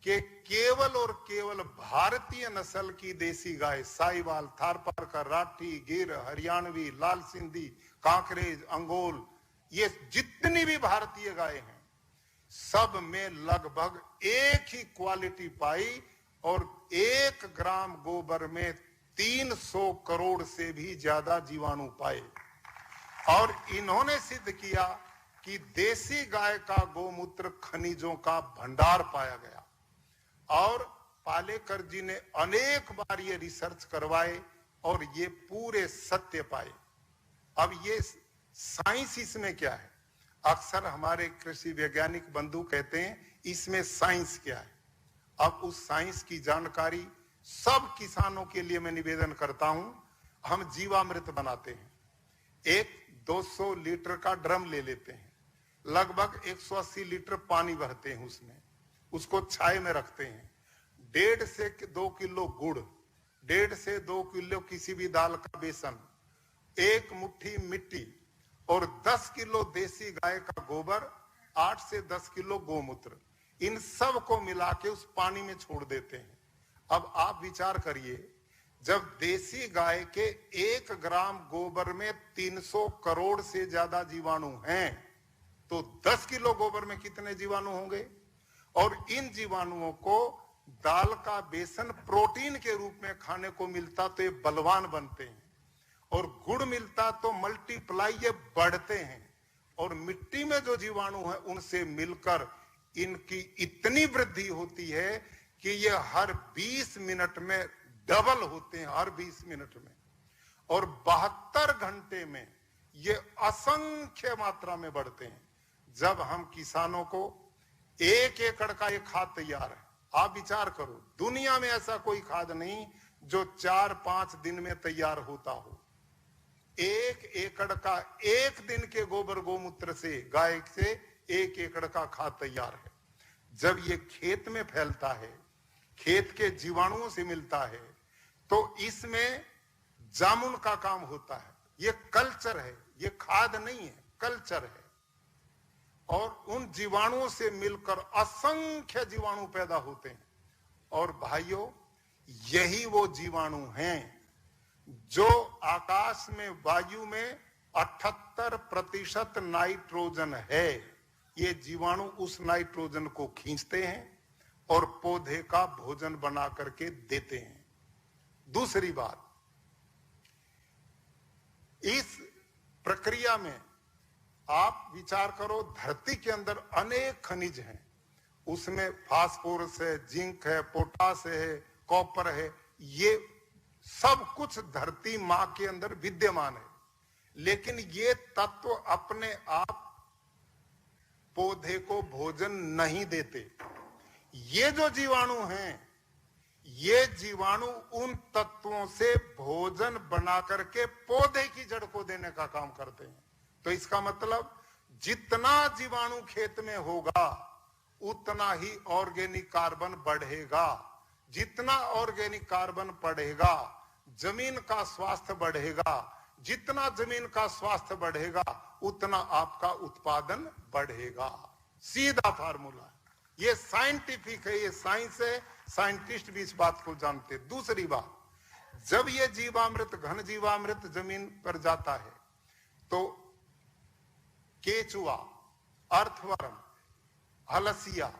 कि केवल और केवल भारतीय नस्ल की देसी गाय, साहिवाल, थारपारकर, राठी, गिर, हरियाणवी, लाल सिंधी, कांकरेज, अंगोल, ये जितनी भी भारतीय गाय हैं सब में लगभग एक ही क्वालिटी पाई और 1 ग्राम गोबर में 300 करोड़ से भी ज्यादा जीवाणु पाए। और इन्होंने सिद्ध किया कि देसी गाय का गोमूत्र खनिजों का भंडार पाया गया। और पालेकर जी ने अनेक बार ये रिसर्च करवाए और ये पूरे सत्य पाए। अब ये साइंस इसमें क्या है? अक्सर हमारे कृषि वैज्ञानिक बंधु कहते हैं इसमें साइंस क्या है। अब उस साइंस की जानकारी सब किसानों के लिए मैं निवेदन करता हूं। हम जीवामृत बनाते हैं, एक 200 लीटर का ड्रम ले लेते हैं, लगभग 180 लीटर पानी भरते हैं उसमें, उसको छाए में रखते हैं। 1.5 से 2 किलो गुड़, 1.5 से 2 किलो किसी भी दाल का बेसन, 1 मुट्ठी मिट्टी और 10 किलो देसी गाय का गोबर, 8 से 10 किलो गोमूत्र, इन सब को मिला के उस पानी में छोड़ देते हैं। अब आप विचार करिए जब देसी गाय के 1 ग्राम गोबर में 300 करोड़ से ज्यादा जीवाणु हैं, तो 10 किलो गोबर में कितने जीवाणु होंगे? और इन जीवाणुओं को दाल का बेसन प्रोटीन के रूप में खाने को मिलता तो ये बलवान बनते हैं, और गुड़ मिलता तो मल्टीप्लाई ये बढ़ते हैं, और मिट्टी में जो जीवाणु है उनसे मिलकर इनकी इतनी वृद्धि होती है कि ये हर 20 मिनट में डबल होते हैं, हर 20 मिनट में, और 72 घंटे में ये असंख्य मात्रा में बढ़ते हैं। जब हम किसानों को 1 एकड़ का एक खाद तैयार है, आप विचार करो, दुनिया में ऐसा कोई खाद नहीं जो 4-5 दिन में तैयार होता हो। 1 एकड़ का 1 दिन के गोबर गोमूत्र से, गाय से 1 एकड़ का खाद तैयार है। जब ये खेत में फैलता है, खेत के जीवाणुओं से मिलता है, तो इसमें जामुन का काम होता है। ये कल्चर है, ये खाद नहीं है, कल्चर है। और उन जीवाणुओं से मिलकर असंख्य जीवाणु पैदा होते हैं। और भाइयों, यही वो जीवाणु हैं जो आकाश में, वायु में 78% नाइट्रोजन है। ये जीवाणु उस नाइट्रोजन को खींचते हैं और पौधे का भोजन बना करके देते हैं। दूसरी बात, इस प्रक्रिया में आप विचार करो, धरती के अंदर अनेक खनिज हैं, उसमें फास्फोरस है, जिंक है, पोटास है, कॉपर है, ये सब कुछ धरती मां के अंदर विद्यमान है। लेकिन ये तत्व अपने आप पौधे को भोजन नहीं देते। ये जो जीवाणु हैं, ये जीवाणु उन तत्वों से भोजन बना करके पौधे की जड़ को देने का काम करते हैं। तो इसका मतलब जितना जीवाणु खेत में होगा उतना ही ऑर्गेनिक कार्बन बढ़ेगा। जितना ऑर्गेनिक कार्बन बढ़ेगा, जमीन का स्वास्थ्य बढ़ेगा। जितना जमीन का स्वास्थ्य बढ़ेगा उतना आपका उत्पादन बढ़ेगा। सीधा फार्मूला है, ये साइंटिफिक है, ये साइंस है, साइंटिस्ट भी इस बात को जानते। दूसरी बात, जब ये जीवामृत, घन जीवामृत जमीन पर जाता है तो केचुआ, अर्थवर्म, हलसिया,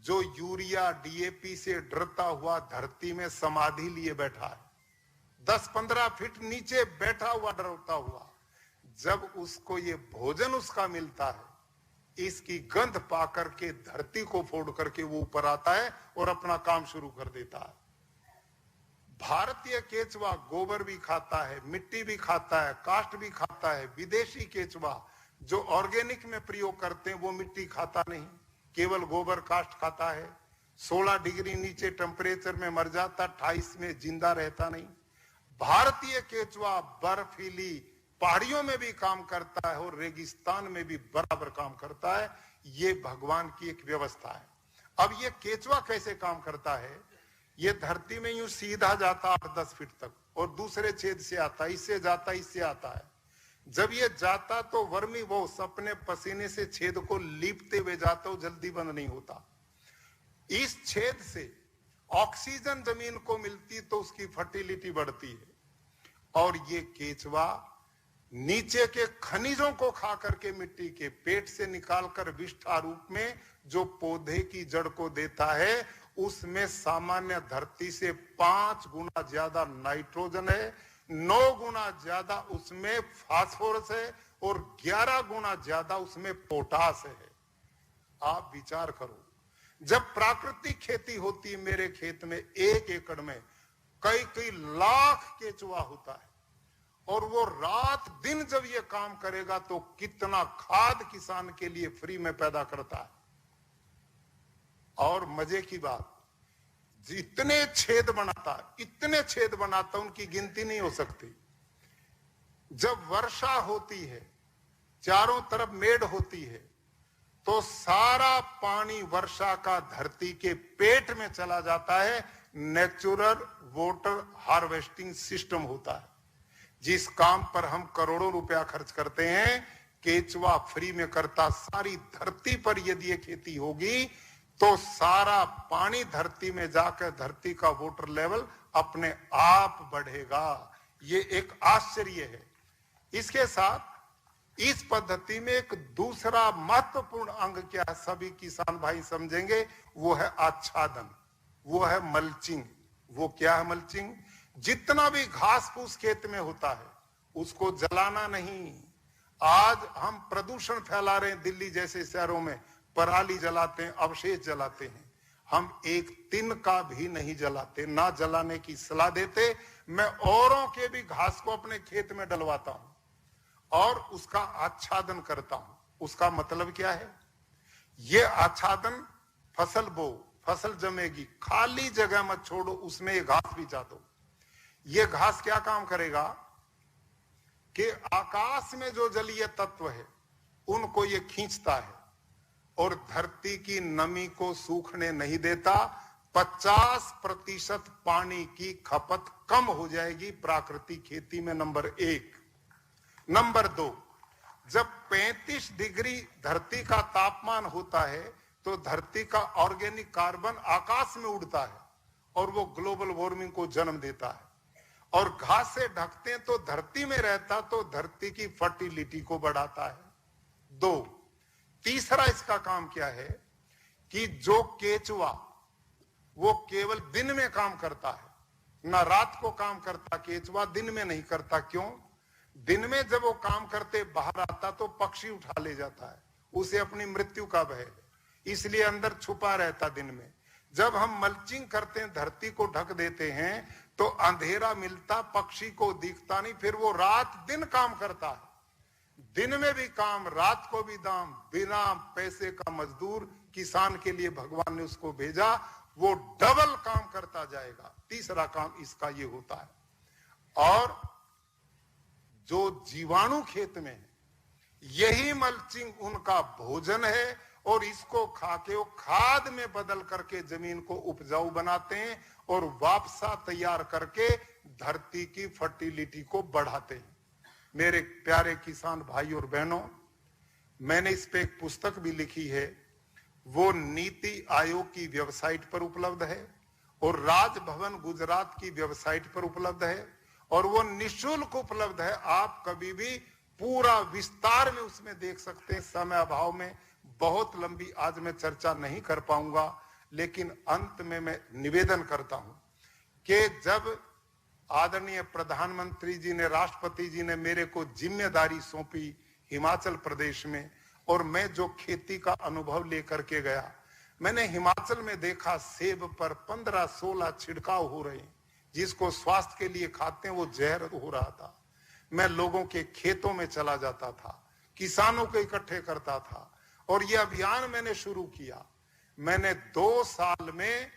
जो यूरिया डीएपी से डरता हुआ धरती में समाधि लिए बैठा है, 10-15 फीट नीचे बैठा हुआ डरता हुआ, जब उसको ये भोजन उसका मिलता है, इसकी गंध पा करके धरती को फोड़ करके वो ऊपर आता है और अपना काम शुरू कर देता है। भारतीय केचुआ गोबर भी खाता है, मिट्टी भी खाता है, काष्ठ भी खाता है। विदेशी केचुआ जो ऑर्गेनिक में प्रयोग करते हैं वो मिट्टी खाता नहीं, केवल गोबर काष्ठ खाता है। 16 डिग्री नीचे टेम्परेचर में मर जाता, 28 में जिंदा रहता नहीं। भारतीय केचुआ बर्फीली पहाड़ियों में भी काम करता है और रेगिस्तान में भी बराबर काम करता है। ये भगवान की एक व्यवस्था है। अब ये केचुआ कैसे काम करता है? ये धरती में यूं सीधा जाता 8-10 फीट तक और दूसरे छेद से आता, इससे जाता, इससे आता है। जब ये जाता तो वर्मी बॉस अपने पसीने से छेद को लीपते हुए जाता, जल्दी बंद नहीं होता। इस छेद से ऑक्सीजन जमीन को मिलती तो उसकी फर्टिलिटी बढ़ती है। और ये केचुआ नीचे के खनिजों को खा करके मिट्टी के पेट से निकालकर विष्ठा रूप में जो पौधे की जड़ को देता है, उसमें सामान्य धरती से 5 गुना ज्यादा नाइट्रोजन है, 9 गुना ज्यादा उसमें फास्फोरस है और 11 गुना ज्यादा उसमें पोटास है। आप विचार करो, जब प्राकृतिक खेती होती है, मेरे खेत में 1 एकड़ में कई लाख केचुआ होता है और वो रात दिन जब ये काम करेगा तो कितना खाद किसान के लिए फ्री में पैदा करता है। और मजे की बात, जितने छेद बनाता उनकी गिनती नहीं हो सकती। जब वर्षा होती है, चारों तरफ मेड़ होती है, तो सारा पानी वर्षा का धरती के पेट में चला जाता है। नेचुरल वाटर हार्वेस्टिंग सिस्टम होता है, जिस काम पर हम करोड़ों रुपया खर्च करते हैं, केचुआ फ्री में करता। सारी धरती पर यदि ये खेती होगी तो सारा पानी धरती में जाकर धरती का वाटर लेवल अपने आप बढ़ेगा। ये एक आश्चर्य है। इसके साथ इस पद्धति में एक दूसरा महत्वपूर्ण अंग क्या है, सभी किसान भाई समझेंगे, वो है आच्छादन, वो है मल्चिंग। वो क्या है मल्चिंग? जितना भी घास फूस खेत में होता है उसको जलाना नहीं। आज हम प्रदूषण फैला रहे हैं, दिल्ली जैसे शहरों में पराली जलाते हैं, अवशेष जलाते हैं। हम एक तिन का भी नहीं जलाते, ना जलाने की सलाह देते। मैं औरों के भी घास को अपने खेत में डलवाता हूं और उसका आच्छादन करता हूं। उसका मतलब क्या है? ये आच्छादन, फसल बो, फसल जमेगी, खाली जगह मत छोड़ो, उसमें ये घास बिछा दो। ये घास क्या काम करेगा कि आकाश में जो जलीय तत्व है उनको ये खींचता है और धरती की नमी को सूखने नहीं देता। 50% पानी की खपत कम हो जाएगी प्राकृतिक खेती में, नंबर 1। नंबर 2, जब 35 डिग्री धरती का तापमान होता है तो धरती का ऑर्गेनिक कार्बन आकाश में उड़ता है और वो ग्लोबल वार्मिंग को जन्म देता है। और घास से ढकते हैं तो धरती में रहता, तो धरती की फर्टिलिटी को बढ़ाता है। 2, तीसरा इसका काम क्या है कि जो केचुआ वो केवल दिन में काम करता है, ना रात को काम करता। केचुआ दिन में नहीं करता। क्यों? दिन में जब वो काम करते बाहर आता तो पक्षी उठा ले जाता है, उसे अपनी मृत्यु का भय है, इसलिए अंदर छुपा रहता दिन में। जब हम मल्चिंग करते हैं, धरती को ढक देते हैं, तो अंधेरा मिलता, पक्षी को दिखता नहीं, फिर वो रात दिन काम करता है। दिन में भी काम, रात को भी दाम, बिना पैसे का मजदूर किसान के लिए भगवान ने उसको भेजा, वो डबल काम करता जाएगा। तीसरा काम इसका ये होता है। और जो जीवाणु खेत में है, यही मल्चिंग उनका भोजन है और इसको खाके वो खाद में बदल करके जमीन को उपजाऊ बनाते हैं और वापसा तैयार करके धरती की फर्टिलिटी को बढ़ाते हैं। मेरे प्यारे किसान भाई और बहनों, मैंने इस पे एक पुस्तक भी लिखी है, वो नीति आयोग की वेबसाइट पर उपलब्ध है और राजभवन गुजरात की वेबसाइट पर उपलब्ध है और वो निःशुल्क उपलब्ध है। आप कभी भी पूरा विस्तार में उसमें देख सकते हैं। समय अभाव में बहुत लंबी आज मैं चर्चा नहीं कर पाऊंगा, लेकिन अंत में मैं निवेदन करता हूं कि जब आदरणीय प्रधानमंत्री जी ने, राष्ट्रपति जी ने मेरे को जिम्मेदारी सौंपी हिमाचल प्रदेश में, और मैं जो खेती का अनुभव लेकर के गया, मैंने हिमाचल में देखा सेब पर 15-16 छिड़काव हो रहे हैं, जिसको स्वास्थ्य के लिए खाते हैं वो जहर हो रहा था। मैं लोगों के खेतों में चला जाता था, किसानों को इकट्ठे करता था और ये अभियान मैंने शुरू किया। मैंने 2 साल में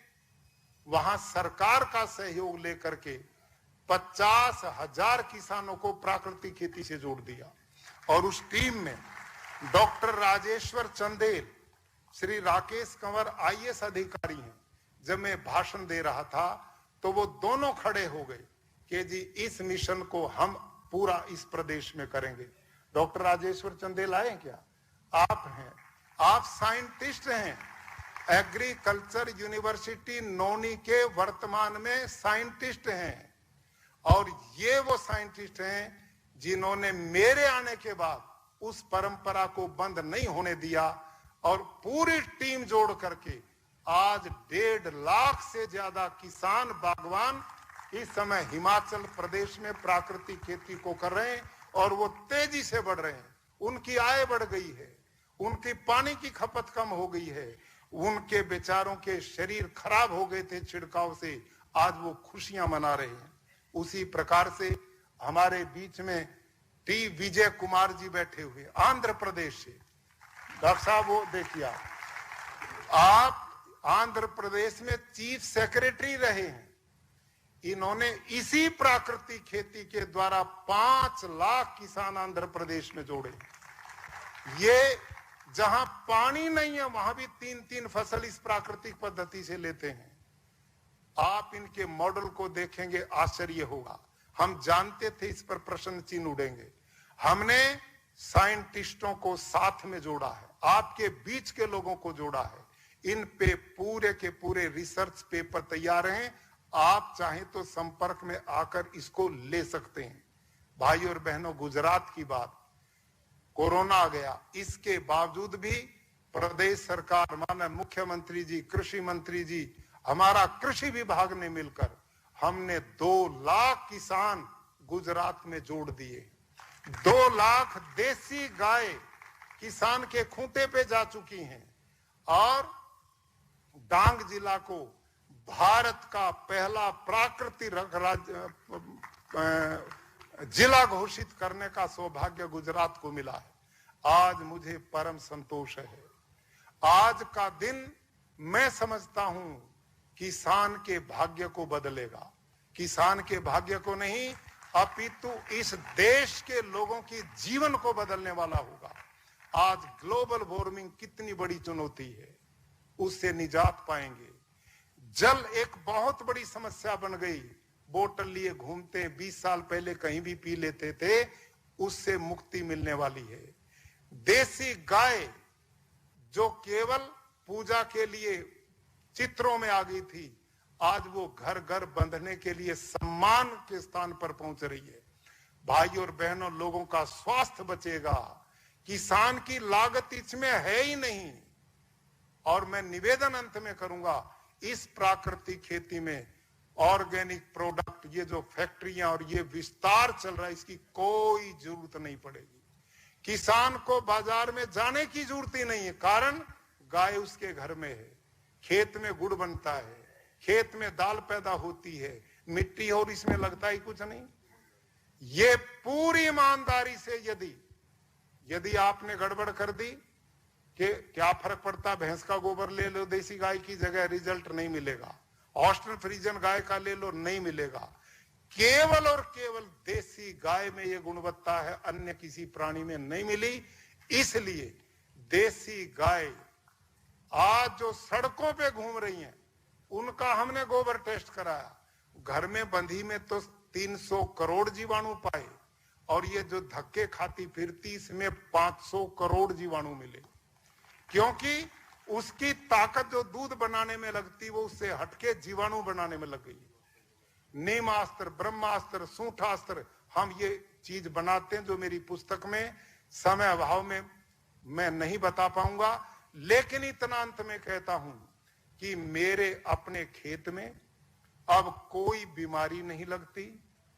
वहां सरकार का सहयोग लेकर के 50,000 किसानों को प्राकृतिक खेती से जोड़ दिया। और उस टीम में डॉक्टर राजेश्वर चंदेल, श्री राकेश कंवर आईएएस अधिकारी हैं। जब मैं भाषण दे रहा था तो वो दोनों खड़े हो गए कि जी इस मिशन को हम पूरा इस प्रदेश में करेंगे। डॉक्टर राजेश्वर चंदेल आए क्या? आप हैं, आप साइंटिस्ट हैं, एग्रीकल्चर यूनिवर्सिटी नौनी के वर्तमान में साइंटिस्ट हैं। और ये वो साइंटिस्ट हैं जिन्होंने मेरे आने के बाद उस परंपरा को बंद नहीं होने दिया और पूरी टीम जोड़ करके आज 1.5 लाख से ज्यादा किसान बागवान इस समय हिमाचल प्रदेश में प्राकृतिक खेती को कर रहे हैं और वो तेजी से बढ़ रहे हैं। उनकी आय बढ़ गई है, उनकी पानी की खपत कम हो गई है, उनके बेचारों के शरीर खराब हो गए थे छिड़काव से, आज वो खुशियां मना रहे हैं। उसी प्रकार से हमारे बीच में टी विजय कुमार जी बैठे हुए आंध्र प्रदेश से। डॉक्टर साहब वो देखिए, आप आंध्र प्रदेश में चीफ सेक्रेटरी रहे हैं। इन्होंने इसी प्राकृतिक खेती के द्वारा 5 लाख किसान आंध्र प्रदेश में जोड़े। ये जहां पानी नहीं है वहां भी 3-3 फसल इस प्राकृतिक पद्धति से लेते हैं। आप इनके मॉडल को देखेंगे, आश्चर्य होगा। हम जानते थे इस पर प्रश्न चिन्ह उड़ेंगे। हमने साइंटिस्टों को साथ में जोड़ा है, आपके बीच के लोगों को जोड़ा है। इन पे पूरे के पूरे रिसर्च पेपर तैयार हैं। आप चाहें तो संपर्क में आकर इसको ले सकते हैं। भाई और बहनों, गुजरात की बात, कोरोना आ गया, इसके बावजूद भी प्रदेश सरकार, माननीय मुख्यमंत्री जी, कृषि मंत्री जी, हमारा कृषि विभाग ने मिलकर हमने 2 लाख किसान गुजरात में जोड़ दिए। 2 लाख देसी गाय किसान के खूंटे पे जा चुकी हैं और डांग जिला को भारत का पहला प्राकृतिक जिला घोषित करने का सौभाग्य गुजरात को मिला है। आज मुझे परम संतोष है। आज का दिन मैं समझता हूं किसान के भाग्य को बदलेगा, किसान के भाग्य को नहीं अपितु इस देश के लोगों की जीवन को बदलने वाला होगा। आज ग्लोबल वार्मिंग कितनी बड़ी चुनौती है, उससे निजात पाएंगे। जल एक बहुत बड़ी समस्या बन गई, बोतल लिए घूमते, 20 साल पहले कहीं भी पी लेते थे, उससे मुक्ति मिलने वाली है। देसी गाय जो केवल पूजा के लिए चित्रों में आ गई थी, आज वो घर घर बंधने के लिए सम्मान के स्थान पर पहुंच रही है। भाई और बहनों, लोगों का स्वास्थ्य बचेगा, किसान की लागत इसमें है ही नहीं। और मैं निवेदन अंत में करूंगा, इस प्राकृतिक खेती में ऑर्गेनिक प्रोडक्ट, ये जो फैक्ट्रियां और ये विस्तार चल रहा है, इसकी कोई जरूरत नहीं पड़ेगी। किसान को बाजार में जाने की जरूरत ही नहीं है, कारण गाय उसके घर में है, खेत में गुड़ बनता है, खेत में दाल पैदा होती है, मिट्टी और इसमें लगता ही कुछ नहीं। ये पूरी ईमानदारी से यदि आपने गड़बड़ कर दी कि क्या फर्क पड़ता, भैंस का गोबर ले लो देसी गाय की जगह, रिजल्ट नहीं मिलेगा। ऑस्ट्रन फ्रीजन गाय का ले लो, नहीं मिलेगा। केवल और केवल देसी गाय में ये गुणवत्ता है, अन्य किसी प्राणी में नहीं मिली। इसलिए देसी गाय आज जो सड़कों पे घूम रही हैं, उनका हमने गोबर टेस्ट कराया। घर में बंधी में तो 300 करोड़ जीवाणु पाए, और ये जो धक्के खाती फिरती, इसमें 500 करोड़ जीवाणु मिले, क्योंकि उसकी ताकत जो दूध बनाने में लगती, वो उससे हटके जीवाणु बनाने में लग गई। नीमास्त्र, ब्रह्मास्त्र, सूठास्त्र, हम ये चीज बनाते हैं जो मेरी पुस्तक में समय अभाव में मैं नहीं बता पाऊंगा। लेकिन इतना अंत में कहता हूं कि मेरे अपने खेत में अब कोई बीमारी नहीं लगती,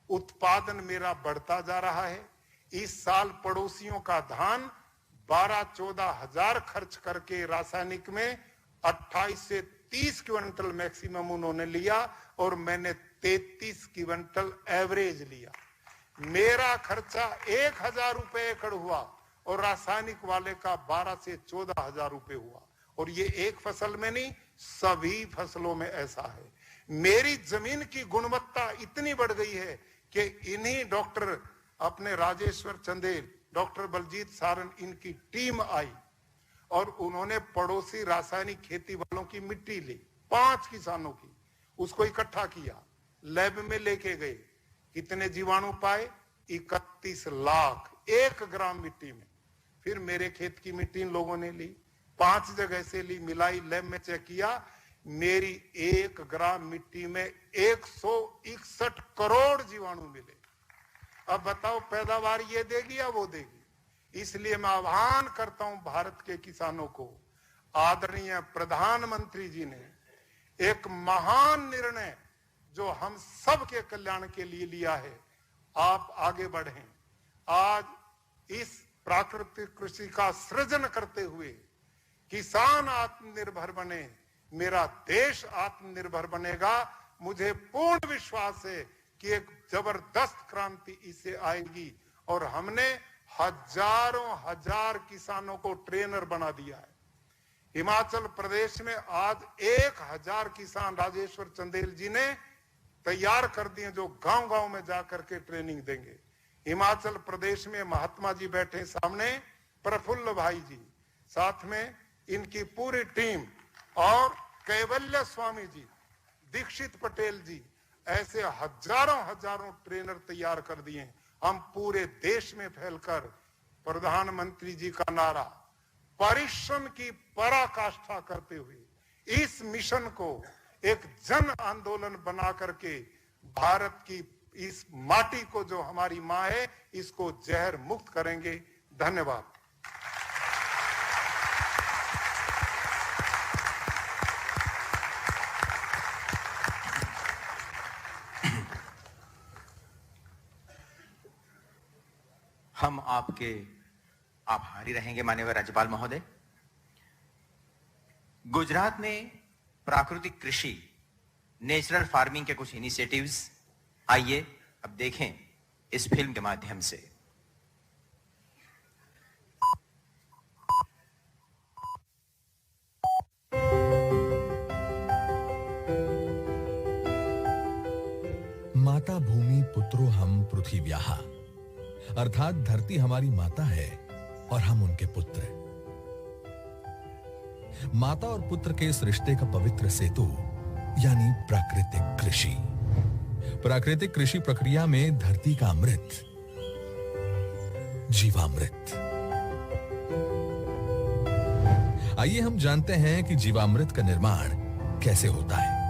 उत्पादन मेरा बढ़ता जा रहा है। इस साल पड़ोसियों का धान 12-14 हजार खर्च करके रासायनिक में 28 से 30 क्विंटल मैक्सिमम उन्होंने लिया, और मैंने 33 क्विंटल एवरेज लिया। मेरा खर्चा 1000 रुपए एकड़ हुआ और रासायनिक वाले का 12 से 14 हजार रुपए हुआ। और ये एक फसल में नहीं, सभी फसलों में ऐसा है। मेरी जमीन की गुणवत्ता इतनी बढ़ गई है कि इन्हीं डॉक्टर अपने राजेश्वर चंदेल, डॉक्टर बलजीत सारन, इनकी टीम आई और उन्होंने पड़ोसी रासायनिक खेती वालों की मिट्टी ली, 5 किसानों की, उसको इकट्ठा किया, लैब में लेके गए। कितने जीवाणु पाए? 31 लाख 1 ग्राम मिट्टी में। फिर मेरे खेत की मिट्टी इन लोगों ने ली, 5 जगह से ली, मिलाई, लैब में चेक किया, मेरी 1 ग्राम मिट्टी में 161 करोड़ जीवाणु मिले। अब बताओ पैदावार ये देगी या वो देगी? इसलिए मैं आह्वान करता हूं भारत के किसानों को, आदरणीय प्रधानमंत्री जी ने एक महान निर्णय जो हम सब के कल्याण के लिए लिया है, आप आगे बढ़ें। आज इस प्राकृतिक कृषि का सृजन करते हुए किसान आत्मनिर्भर बने, मेरा देश आत्मनिर्भर बनेगा। मुझे पूर्ण विश्वास है कि एक जबरदस्त क्रांति इससे आएगी, और हमने हजारों हजार किसानों को ट्रेनर बना दिया है। हिमाचल प्रदेश में आज 1000 किसान राजेश्वर चंदेल जी ने तैयार कर दिए, जो गांव-गांव में जाकर के ट्रेनिंग देंगे। हिमाचल प्रदेश में महात्मा जी बैठे सामने, प्रफुल्ल भाई जी, साथ में इनकी पूरी टीम, और कैवल्य स्वामी जी, दीक्षित पटेल जी, ऐसे हजारों ट्रेनर तैयार कर दिए। हम पूरे देश में फैलकर प्रधानमंत्री जी का नारा, परिश्रम की पराकाष्ठा करते हुए इस मिशन को एक जन आंदोलन बना करके भारत की इस माटी को, जो हमारी मां है, इसको जहर मुक्त करेंगे। धन्यवाद। हम आपके आभारी रहेंगे माननीय राज्यपाल महोदय। गुजरात में प्राकृतिक कृषि, नेचुरल फार्मिंग के कुछ इनिशिएटिव्स आइए अब देखें इस फिल्म के माध्यम से। माता भूमि पुत्रो हम पृथिव्याः, अर्थात धरती हमारी माता है और हम उनके पुत्र। माता और पुत्र के इस रिश्ते का पवित्र सेतु यानी प्राकृतिक कृषि। प्राकृतिक कृषि प्रक्रिया में धरती का अमृत, जीवामृत। आइए हम जानते हैं कि जीवामृत का निर्माण कैसे होता है।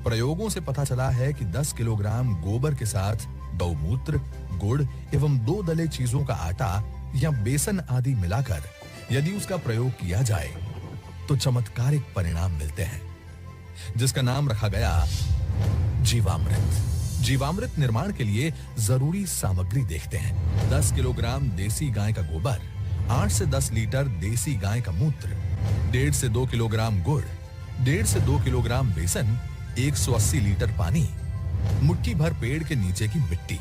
प्रयोगों से पता चला है कि 10 किलोग्राम गोबर के साथ गौमूत्र, गुड़ एवं 2 दले चीजों का आटा या बेसन आदि मिलाकर यदि उसका प्रयोग किया जाए तो चमत्कारिक परिणाम मिलते हैं, जिसका नाम रखा गया जीवामृत। जीवामृत निर्माण के लिए जरूरी सामग्री देखते हैं। 10 किलोग्राम देसी गाय का गोबर, 8 से 10 लीटर देसी गाय का मूत्र, 1.5 से 2 किलोग्राम गुड़, 1.5 से 2 किलोग्राम बेसन, 180 लीटर पानी, मुट्ठी भर पेड़ के नीचे की मिट्टी।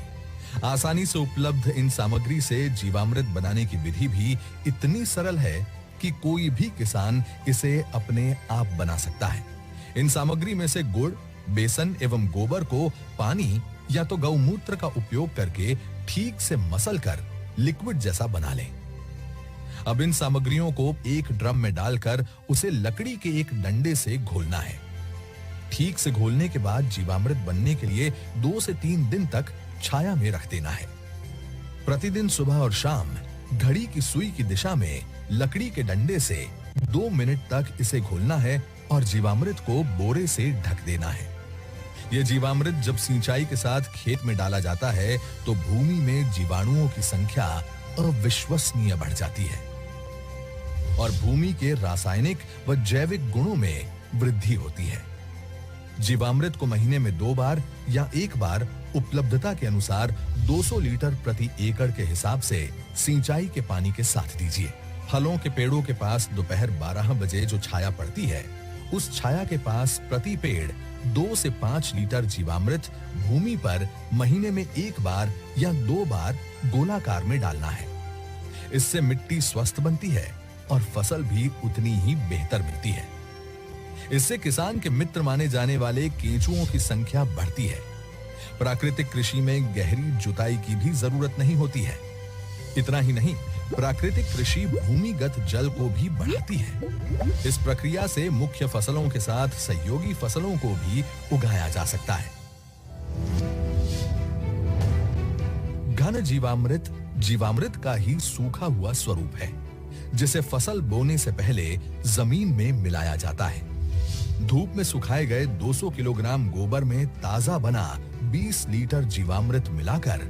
आसानी से उपलब्ध इन सामग्री से जीवामृत बनाने की विधि भी इतनी सरल है कि कोई भी किसान इसे अपने आप बना सकता है। इन सामग्री में से गुड़, बेसन एवं गोबर को पानी या तो गौमूत्र का उपयोग करके ठीक से मसल कर लिक्विड जैसा बना लें। अब इन सामग्रियों को एक ड्रम में डालकर उसे लकड़ी के एक डंडे से घोलना है। ठीक से घोलने के बाद जीवामृत बनने के लिए 2 से 3 दिन तक छाया में रख देना है। प्रतिदिन सुबह और शाम घड़ी की सुई की दिशा में लकड़ी के डंडे से 2 मिनट तक इसे घोलना है और जीवामृत को बोरे से ढक देना है। यह जीवामृत जब सिंचाई के साथ खेत में डाला जाता है तो भूमि में जीवाणुओं की संख्या अविश्वसनीय बढ़ जाती है और भूमि के रासायनिक व जैविक गुणों में वृद्धि होती है। जीवामृत को महीने में 2 बार या 1 बार उपलब्धता के अनुसार 200 लीटर प्रति एकड़ के हिसाब से सिंचाई के पानी के साथ दीजिए। फलों के पेड़ों के पास दोपहर 12 बजे जो छाया पड़ती है, उस छाया के पास प्रति पेड़ 2 से 5 लीटर जीवामृत भूमि पर महीने में 1 बार या 2 बार गोलाकार में डालना है। इससे मिट्टी स्वस्थ बनती है और फसल भी उतनी ही बेहतर मिलती है। इससे किसान के मित्र माने जाने वाले केंचुओं की संख्या बढ़ती है। प्राकृतिक कृषि में गहरी जुताई की भी जरूरत नहीं होती है। इतना ही नहीं, प्राकृतिक कृषि भूमिगत जल को भी बढ़ाती है। इस प्रक्रिया से मुख्य फसलों के साथ सहयोगी फसलों को भी उगाया जा सकता है। घन जीवामृत जीवामृत का ही सूखा हुआ स्वरूप है, जिसे फसल बोने से पहले जमीन में मिलाया जाता है। धूप में सुखाए गए 200 किलोग्राम गोबर में ताजा बना 20 लीटर जीवामृत मिलाकर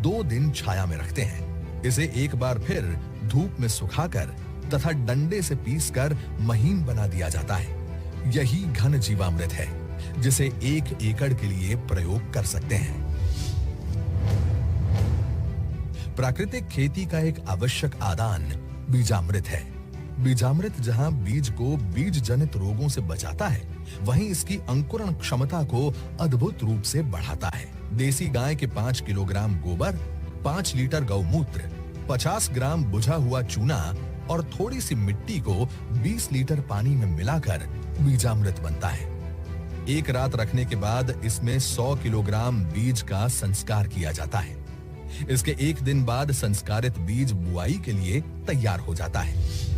2 दिन छाया में रखते हैं। इसे एक बार फिर धूप में सुखाकर तथा डंडे से पीसकर महीन बना दिया जाता है। यही घन जीवामृत है, जिसे 1 एकड़ के लिए प्रयोग कर सकते हैं। प्राकृतिक खेती का एक आवश्यक आदान बीजामृत है। बीजामृत जहां बीज को बीज जनित रोगों से बचाता है, वहीं इसकी अंकुरण क्षमता को अद्भुत रूप से बढ़ाता है। देसी गाय के 5 किलोग्राम गोबर, 5 लीटर गौमूत्र, 50 ग्राम बुझा हुआ चूना और थोड़ी सी मिट्टी को 20 लीटर पानी में मिलाकर बीजामृत बनता है। एक रात रखने के बाद इसमें 100 किलोग्राम बीज का संस्कार किया जाता है। इसके 1 दिन बाद संस्कारित बीज बुआई के लिए तैयार हो जाता है।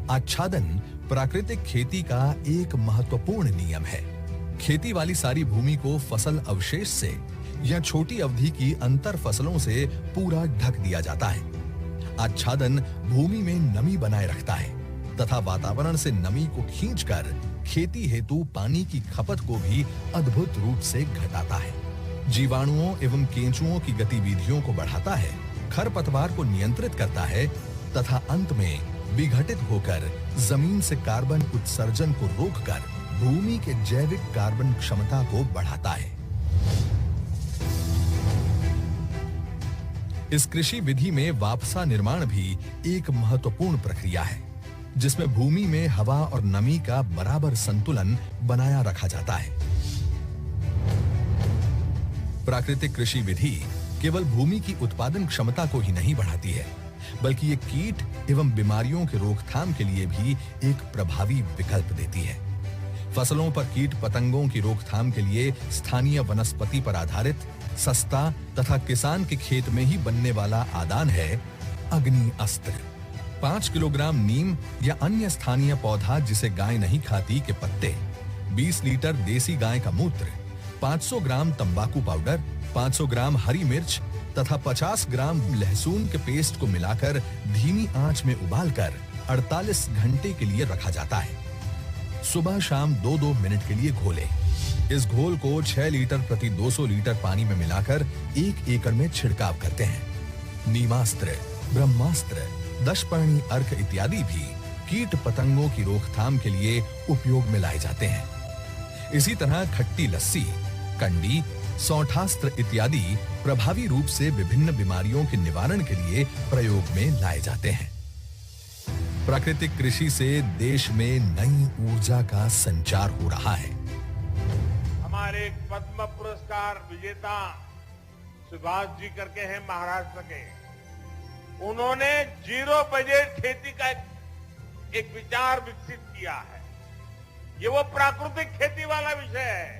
आच्छादन प्राकृतिक खेती का एक महत्वपूर्ण नियम है। खेती वाली सारी भूमि को फसल अवशेष से या छोटी अवधि की अंतर फसलों से पूरा ढक दिया जाता है। आच्छादन भूमि में नमी बनाए रखता है तथा वातावरण से नमी को खींचकर खेती हेतु पानी की खपत को भी अद्भुत रूप से घटाता है। जीवाणुओं एवं केंचुओं की गतिविधियों को बढ़ाता है, खरपतवार को नियंत्रित करता है तथा अंत में विघटित होकर जमीन से कार्बन उत्सर्जन को रोककर भूमि के जैविक कार्बन क्षमता को बढ़ाता है। इस कृषि विधि में वापसा निर्माण भी एक महत्वपूर्ण प्रक्रिया है, जिसमें भूमि में हवा और नमी का बराबर संतुलन बनाया रखा जाता है। प्राकृतिक कृषि विधि केवल भूमि की उत्पादन क्षमता को ही नहीं बढ़ाती है, बल्कि ये कीट एवं बीमारियों के रोकथाम के लिए भी एक प्रभावी विकल्प देती है। फसलों पर कीट पतंगों की रोकथाम के लिए स्थानीय वनस्पति पर आधारित सस्ता तथा किसान के खेत में ही बनने वाला आदान है अग्नि अस्त्र। 5 किलोग्राम नीम या अन्य स्थानीय पौधा जिसे गाय नहीं खाती के पत्ते, 20 लीटर देसी गाय का मूत्र, 500 ग्राम तंबाकू पाउडर, 500 ग्राम हरी मिर्च तथा 50 ग्राम लहसुन के पेस्ट को मिलाकर धीमी आंच में उबालकर 48 घंटे के लिए रखा जाता है। सुबह शाम 2-2 मिनट के लिए घोलें। इस घोल को 6 लीटर प्रति 200 लीटर पानी में मिलाकर 1 एकड़ में छिड़काव करते हैं। नीमास्त्र, ब्रह्मास्त्र, दशपर्णी अर्क इत्यादि भी कीट पतंगों की रोकथाम के लिए उपयोग में लाए जाते हैं। इसी तरह खट्टी लस्सी, कंडी, सौठास्त्र इत्यादि प्रभावी रूप से विभिन्न बीमारियों के निवारण के लिए प्रयोग में लाए जाते हैं। प्राकृतिक कृषि से देश में नई ऊर्जा का संचार हो रहा है। हमारे पद्म पुरस्कार विजेता सुभाष जी करके हैं महाराष्ट्र के, उन्होंने जीरो बजट खेती का एक विचार विकसित किया है। ये वो प्राकृतिक खेती वाला विषय है।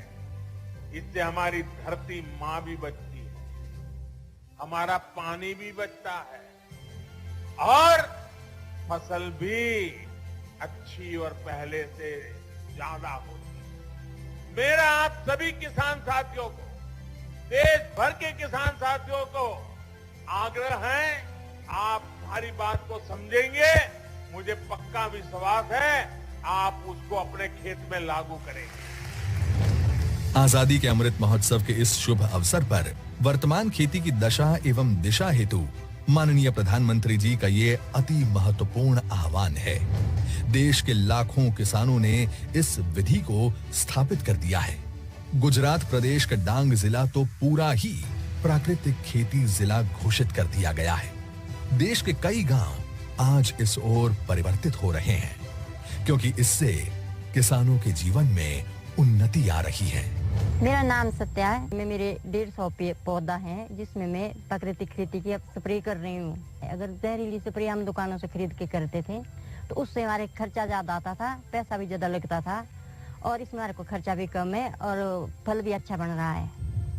इससे हमारी धरती मां भी बचती है, हमारा पानी भी बचता है और फसल भी अच्छी और पहले से ज्यादा होती है। मेरा आप सभी किसान साथियों को, देश भर के किसान साथियों को आग्रह है, आप हमारी बात को समझेंगे, मुझे पक्का विश्वास है आप उसको अपने खेत में लागू करेंगे। आजादी के अमृत महोत्सव के इस शुभ अवसर पर वर्तमान खेती की दशा एवं दिशा हेतु माननीय प्रधानमंत्री जी का ये अति महत्वपूर्ण आह्वान है। देश के लाखों किसानों ने इस विधि को स्थापित कर दिया है। गुजरात प्रदेश का डांग जिला तो पूरा ही प्राकृतिक खेती जिला घोषित कर दिया गया है। देश के कई गांव आज इस ओर परिवर्तित हो रहे हैं, क्योंकि इससे किसानों के जीवन में उन्नति आ रही है। मेरा नाम सत्या है। मैं मेरे 150 पौधा है जिसमें मैं प्राकृतिक खेती की अब स्प्रे कर रही हूँ। अगर जहरीली स्प्रे हम दुकानों से खरीद के करते थे तो उससे हमारे खर्चा ज्यादा आता था, पैसा भी ज्यादा लगता था, और इसमें हमारे को खर्चा भी कम है और फल भी अच्छा बन रहा है,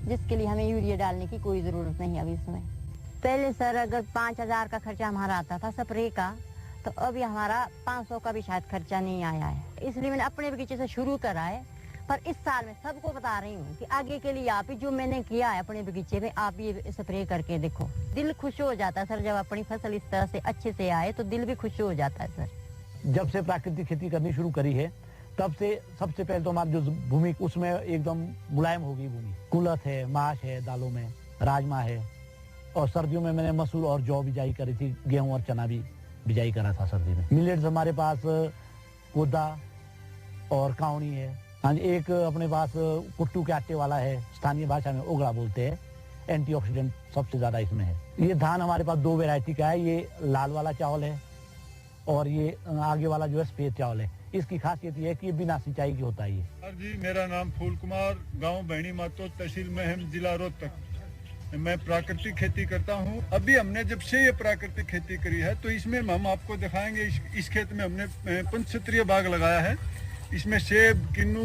जिसके लिए हमें यूरिया डालने की कोई जरूरत नहीं अभी इसमें। पहले सर अगर 5000 का खर्चा हमारा आता था स्प्रे का, तो अभी हमारा 500 का भी शायद खर्चा नहीं आया है। इसलिए मैंने अपने बगीचे से शुरू करा है, पर इस साल मैं सबको बता रही हूँ कि आगे के लिए आप ही जो मैंने किया है अपने बगीचे में, आप ये स्प्रे करके देखो। दिल खुश हो जाता है सर, जब अपनी फसल इस तरह से अच्छे से आए तो दिल भी खुश हो जाता है सर। जब से प्राकृतिक खेती करनी शुरू करी है तब से सबसे पहले तो हमारी जो भूमि उसमें एकदम मुलायम हो गई भूमि। कुलथ है, माश है, दालों में राजमा है, और सर्दियों में मैंने मसूर और जौ बिजाई करी थी, गेहूं और चना भी बिजाई करा था सर्दी में। मिलेट्स हमारे पास कोदा और काउनी है। हाँ जी, एक अपने पास कुट्टू के आटे वाला है, स्थानीय भाषा में ओगड़ा बोलते हैं। एंटीऑक्सीडेंट सबसे ज्यादा इसमें है। ये धान हमारे पास 2 वैरायटी का है, ये लाल वाला चावल है और ये आगे वाला जो है सफेद चावल है। इसकी खासियत ये है कि ये बिना सिंचाई की होता है। ये सर जी, मेरा नाम फूल कुमार, गांव बहनी मातो, तहसील महम, जिला रोहतक। मैं प्राकृतिक खेती करता हूं। अभी हमने जब से ये प्राकृतिक खेती करी है तो इसमें हम आपको दिखाएंगे। इस खेत में हमने 5 बाग लगाया है। इसमें सेब, किन्नू,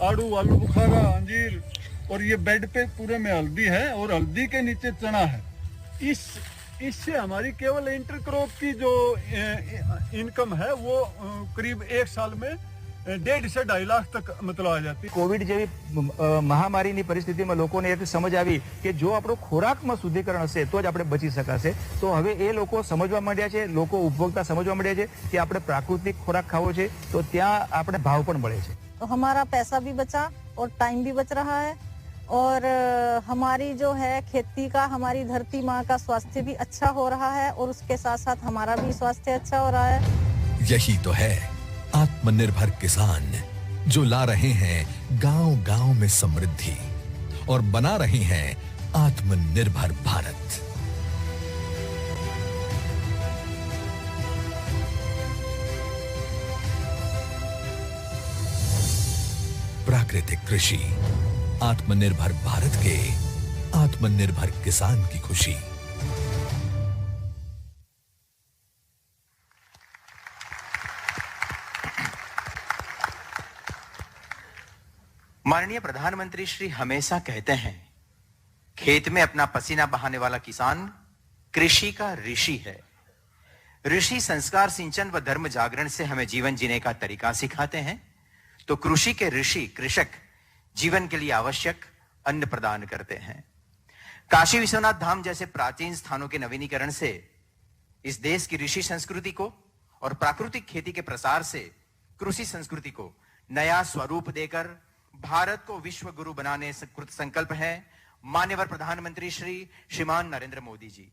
आड़ू, आलू बुखारा, अंजीर, और ये बेड पे पूरे में हल्दी है और हल्दी के नीचे चना है। इससे हमारी केवल इंटरक्रॉप की जो इनकम है वो करीब 1 साल में 1.5 से 2.5 लाख तक मतलब आ जाती। કોવિડ જેવી મહામારીની પરિસ્થિતિમાં લોકોને એક સમજ આવી કે જો આપણો ખોરાકમાં શુદ્ધિકરણ હશે તો જ આપણે બચી શકાશે. તો હવે એ લોકો સમજવા માંડ્યા છે, લોકો ઉપભોક્તા સમજવા માંડ્યા છે કે આપણે પ્રાકૃતિક ખોરાક ખાવો છે તો ત્યાં આપણે ભાવ પણ મળે છે. तो हमारा पैसा भी बचा और टाइम भी बच रहा है और हमारी जो है खेती का, हमारी धरती माँ का स्वास्थ्य भी अच्छा हो रहा है और उसके साथ साथ हमारा भी स्वास्थ्य अच्छा हो रहा है. यही तो है आत्मनिर्भर किसान, जो ला रहे हैं गांव-गांव में समृद्धि और बना रहे हैं आत्मनिर्भर भारत. प्राकृतिक कृषि, आत्मनिर्भर भारत के आत्मनिर्भर किसान की खुशी. माननीय प्रधानमंत्री श्री हमेशा कहते हैं, खेत में अपना पसीना बहाने वाला किसान कृषि का ऋषि है. ऋषि संस्कार, सिंचन व धर्म जागरण से हमें जीवन जीने का तरीका सिखाते हैं, तो कृषि के ऋषि कृषक जीवन के लिए आवश्यक अन्न प्रदान करते हैं. काशी विश्वनाथ धाम जैसे प्राचीन स्थानों के नवीनीकरण से इस देश की ऋषि संस्कृति को और प्राकृतिक खेती के प्रसार से कृषि संस्कृति को नया स्वरूप देकर भारत को विश्व गुरु बनाने संकल्प है माननीय प्रधानमंत्री श्रीमान नरेंद्र मोदी जी.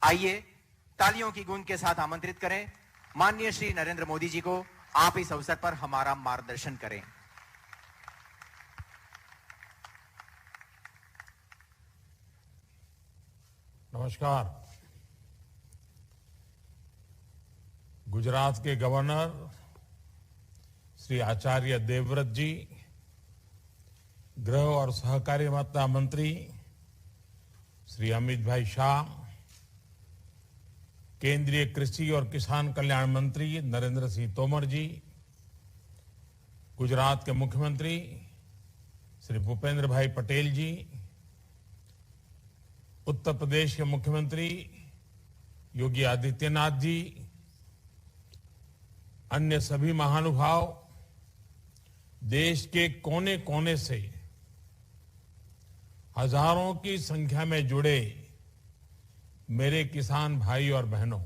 आइए तालियों की गूंज के साथ आमंत्रित करें माननीय श्री नरेंद्र मोदी जी को. आप इस अवसर पर हमारा मार्गदर्शन करें. नमस्कार. गुजरात के गवर्नर श्री आचार्य देवव्रत जी, गृह और सहकारिता मंत्री श्री अमित भाई शाह, केंद्रीय कृषि और किसान कल्याण मंत्री नरेंद्र सिंह तोमर जी, गुजरात के मुख्यमंत्री श्री भूपेंद्र भाई पटेल जी, उत्तर प्रदेश के मुख्यमंत्री योगी आदित्यनाथ जी, अन्य सभी महानुभाव, देश के कोने कोने से हजारों की संख्या में जुड़े मेरे किसान भाई और बहनों,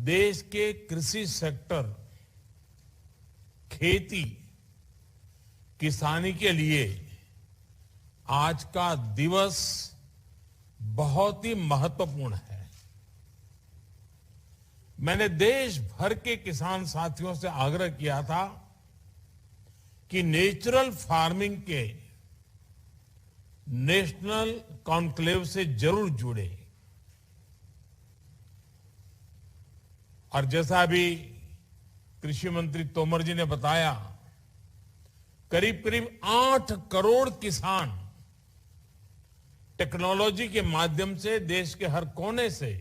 देश के कृषि सेक्टर, खेती, किसानी के लिए आज का दिवस बहुत ही महत्वपूर्ण है. मैंने देश भर के किसान साथियों से आग्रह किया था कि नेचुरल फार्मिंग के नेशनल कॉन्क्लेव से जरूर जुड़े. और जैसा अभी कृषि मंत्री तोमर जी ने बताया, करीब करीब 8 करोड़ किसान टेक्नोलॉजी के माध्यम से देश के हर कोने से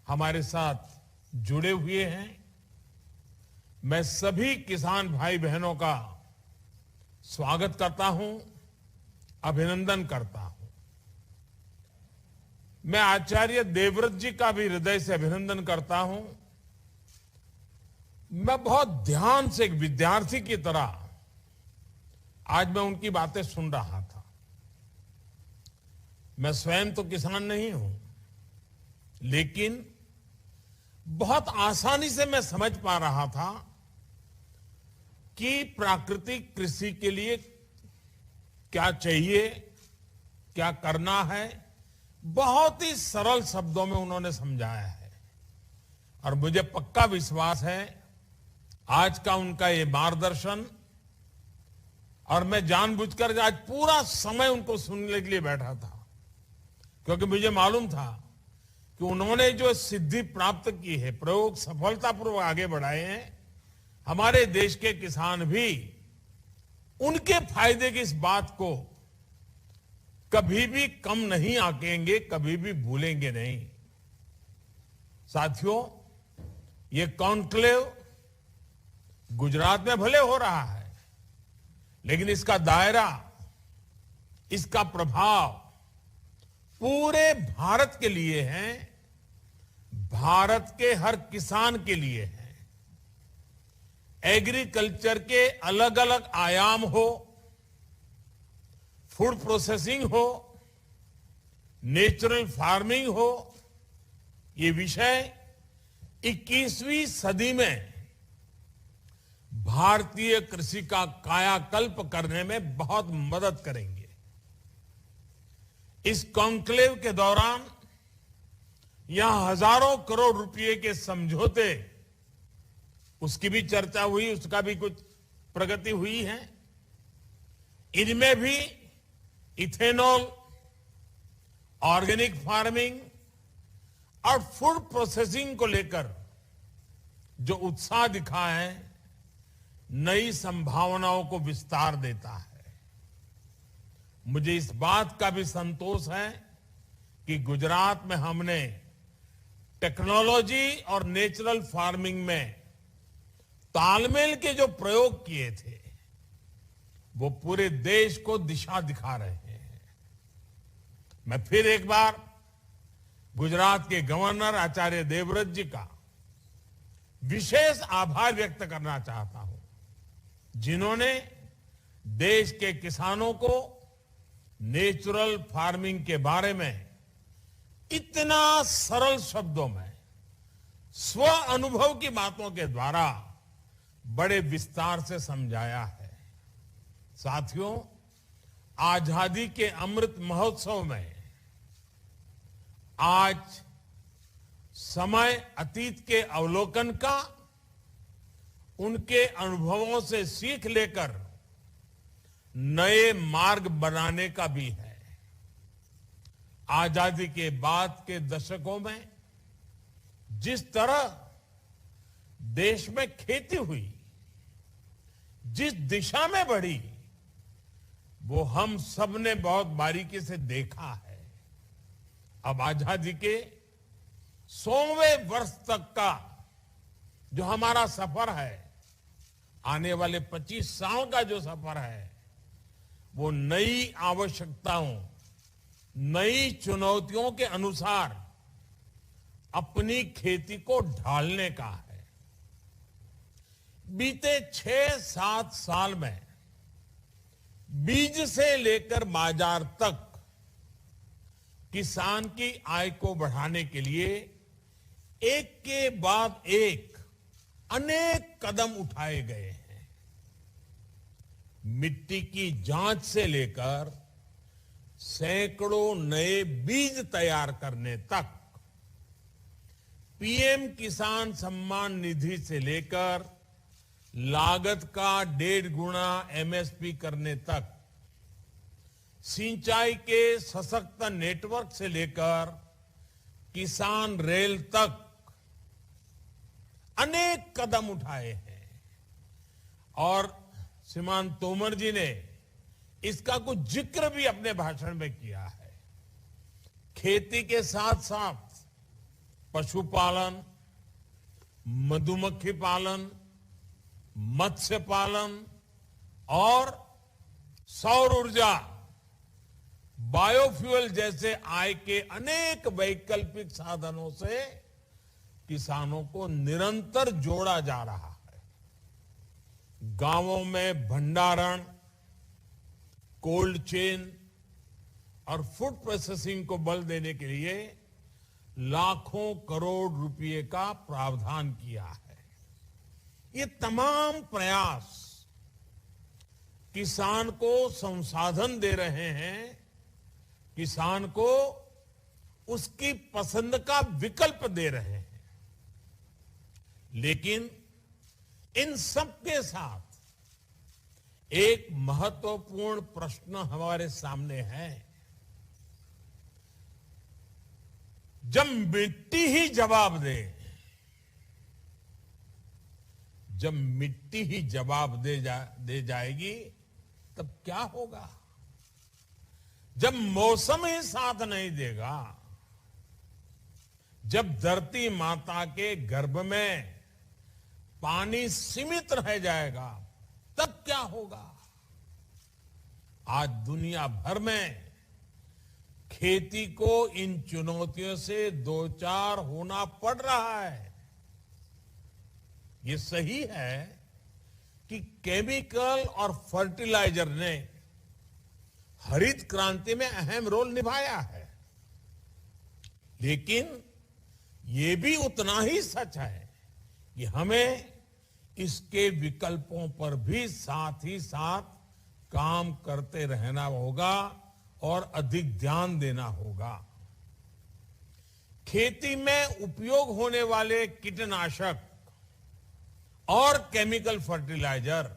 हमारे साथ जुड़े हुए हैं. मैं सभी किसान भाई बहनों का स्वागत करता हूं, अभिनंदन करता हूं. मैं आचार्य देवव्रत जी का भी हृदय से अभिनंदन करता हूं. मैं बहुत ध्यान से एक विद्यार्थी की तरह आज मैं उनकी बातें सुन रहा था. मैं स्वयं तो किसान नहीं हूं, लेकिन बहुत आसानी से मैं समझ पा रहा था कि प्राकृतिक कृषि के लिए क्या चाहिए, क्या करना है. बहुत ही सरल शब्दों में उन्होंने समझाया है और मुझे पक्का विश्वास है आज का उनका ये मार्गदर्शन, और मैं जानबूझकर आज पूरा समय उनको सुनने के लिए बैठा था, क्योंकि मुझे मालूम था कि उन्होंने जो सिद्धि प्राप्त की है, प्रयोग सफलतापूर्वक आगे बढ़ाए हैं, हमारे देश के किसान भी उनके फायदे की इस बात को कभी भी कम नहीं आंकेंगे, कभी भी भूलेंगे नहीं. साथियों, ये कॉन्क्लेव गुजरात में भले हो रहा है, लेकिन इसका दायरा, इसका प्रभाव पूरे भारत के लिए है, भारत के हर किसान के लिए है. एग्रीकल्चर के अलग अलग आयाम हो, फूड प्रोसेसिंग हो, नेचुरल फार्मिंग हो, ये विषय 21वीं सदी में भारतीय कृषि का कायाकल्प करने में बहुत मदद करेंगे। इस कॉन्क्लेव के दौरान यहां हजारों करोड़ रुपए के समझौते, उसकी भी चर्चा हुई, उसका भी कुछ प्रगति हुई है। इनमें भी इथेनॉल, ऑर्गेनिक फार्मिंग और फूड प्रोसेसिंग को लेकर जो उत्साह दिखा है, नई संभावनाओं को विस्तार देता है। मुझे इस बात का भी संतोष है कि गुजरात में हमने टेक्नोलॉजी और नेचुरल फार्मिंग में तालमेल के जो प्रयोग किए थे, वो पूरे देश को दिशा दिखा रहे हैं। मैं फिर एक बार गुजरात के गवर्नर आचार्य देवव्रत जी का विशेष आभार व्यक्त करना चाहता हूं, जिन्होंने देश के किसानों को नेचुरल फार्मिंग के बारे में इतना सरल शब्दों में स्व अनुभव की बातों के द्वारा बड़े विस्तार से समझाया है। साथियों, आजादी के अमृत महोत्सव में आज समय अतीत के अवलोकन का, उनके अनुभवों से सीख लेकर नए मार्ग बनाने का भी है। आजादी के बाद के दशकों में जिस तरह देश में खेती हुई, जिस दिशा में बढ़ी, वो हम सब ने बहुत बारीकी से देखा है। अब आजादी के 100वें वर्ष तक का जो हमारा सफर है, आने वाले 25 साल का जो सफर है, वो नई आवश्यकताओं, नई चुनौतियों के अनुसार अपनी खेती को ढालने का है। बीते 6-7 साल में बीज से लेकर बाजार तक किसान की आय को बढ़ाने के लिए एक के बाद एक अनेक कदम उठाए गए हैं। मिट्टी की जांच से लेकर सैकड़ों नए बीज तैयार करने तक, पीएम किसान सम्मान निधि से लेकर लागत का 1.5 गुना एमएसपी करने तक, सिंचाई के सशक्त नेटवर्क से लेकर किसान रेल तक अनेक कदम उठाए हैं। और श्रीमान तोमर जी ने इसका कुछ जिक्र भी अपने भाषण में किया है। खेती के साथ साथ पशुपालन, मधुमक्खी पालन, मत्स्य पालन और सौर ऊर्जा, बायोफ्यूल जैसे आय के अनेक वैकल्पिक साधनों से किसानों को निरंतर जोड़ा जा रहा है। गांवों में भंडारण, कोल्ड चेन और फूड प्रोसेसिंग को बल देने के लिए लाखों करोड़ रुपए का प्रावधान किया है। ये तमाम प्रयास किसान को संसाधन दे रहे हैं, किसान को उसकी पसंद का विकल्प दे रहे हैं। लेकिन इन सब के साथ एक महत्वपूर्ण प्रश्न हमारे सामने है। जब मिट्टी ही जवाब दे, जब मिट्टी ही जवाब दे जाएगी, तब क्या होगा? जब मौसम ही साथ नहीं देगा, जब धरती माता के गर्भ में पानी सीमित रह जाएगा, तब क्या होगा? आज दुनिया भर में खेती को इन चुनौतियों से दो चार होना पड़ रहा है। ये सही है कि केमिकल और फर्टिलाइजर ने हरित क्रांति में अहम रोल निभाया है, लेकिन ये भी उतना ही सच है कि हमें इसके विकल्पों पर भी साथ ही साथ काम करते रहना होगा और अधिक ध्यान देना होगा। खेती में उपयोग होने वाले कीटनाशक और केमिकल फर्टिलाइजर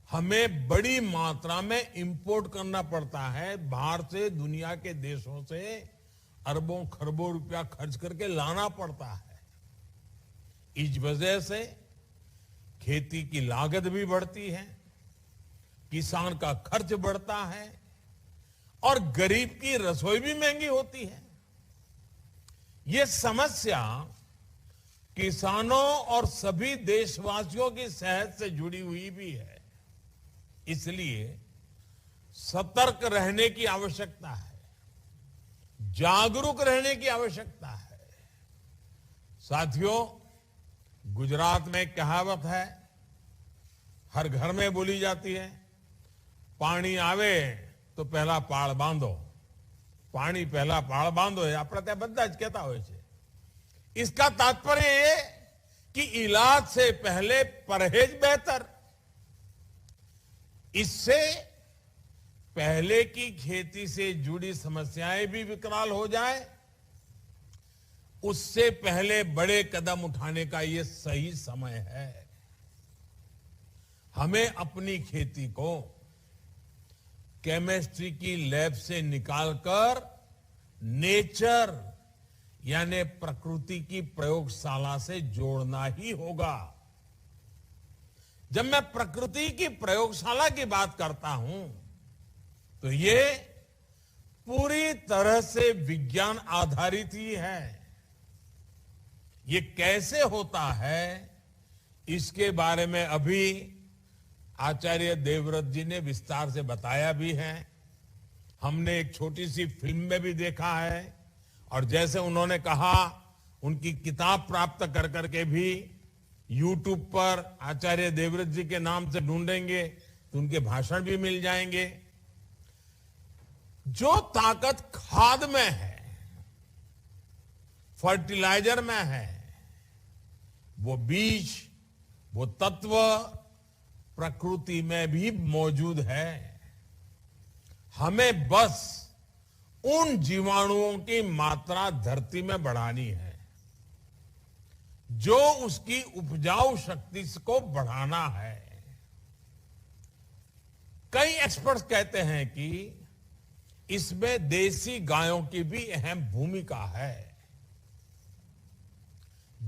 हमें बड़ी मात्रा में इंपोर्ट करना पड़ता है, बाहर से, दुनिया के देशों से अरबों खरबों रुपया खर्च करके लाना पड़ता है। इस वजह से खेती की लागत भी बढ़ती है, किसान का खर्च बढ़ता है और गरीब की रसोई भी महंगी होती है। ये समस्या किसानों और सभी देशवासियों की सेहत से जुड़ी हुई भी है, इसलिए सतर्क रहने की आवश्यकता है, जागरूक रहने की आवश्यकता है। साथियों, गुजरात में एक कहावत है, हर घर में बोली जाती है, पानी आवे तो पहला पाळ बांधो, पानी पहला पाळ बांधो। આપણે ત્યાં બધા જ કહેતા હોય છે। इसका तात्पर्य ये कि इलाज से पहले परहेज बेहतर। इससे पहले की खेती से जुड़ी समस्याएं भी विकराल हो जाए, उससे पहले बड़े कदम उठाने का ये सही समय है। हमें अपनी खेती को केमिस्ट्री की लैब से निकालकर नेचर यानी प्रकृति की प्रयोगशाला से जोड़ना ही होगा। जब मैं प्रकृति की प्रयोगशाला की बात करता हूं तो ये पूरी तरह से विज्ञान आधारित ही है। ये कैसे होता है, इसके बारे में अभी आचार्य देवव्रत जी ने विस्तार से बताया भी है। हमने एक छोटी सी फिल्म में भी देखा है, और जैसे उन्होंने कहा, उनकी किताब प्राप्त कर करके भी YouTube पर आचार्य देवव्रत जी के नाम से ढूंढेंगे तो उनके भाषण भी मिल जाएंगे। जो ताकत खाद में है, फर्टिलाइजर में है, वो बीज, वो तत्व प्रकृति में भी मौजूद है। हमें बस उन जीवाणुओं की मात्रा धरती में बढ़ानी है, जो उसकी उपजाऊ शक्ति को बढ़ाना है। कई एक्सपर्ट्स कहते हैं कि इसमें देसी गायों की भी अहम भूमिका है।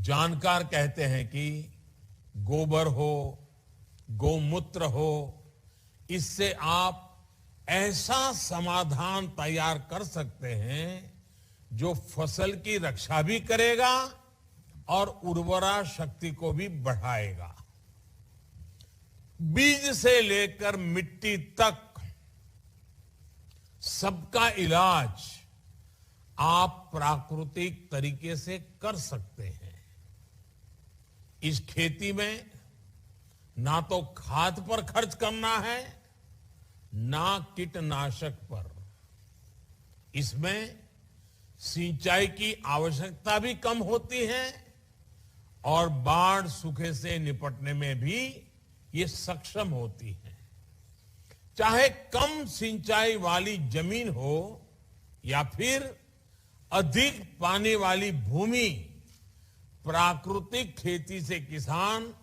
जानकार कहते हैं कि गोबर हो, गौमूत्र हो, इससे आप ऐसा समाधान तैयार कर सकते हैं जो फसल की रक्षा भी करेगा और उर्वरा शक्ति को भी बढ़ाएगा। बीज से लेकर मिट्टी तक सबका इलाज आप प्राकृतिक तरीके से कर सकते हैं। इस खेती में ना तो खाद पर खर्च करना है, ना कीटनाशक पर। इसमें सिंचाई की आवश्यकता भी कम होती है और बाढ़ सूखे से निपटने में भी ये सक्षम होती है। चाहे कम सिंचाई वाली जमीन हो या फिर अधिक पानी वाली भूमि, प्राकृतिक खेती से किसान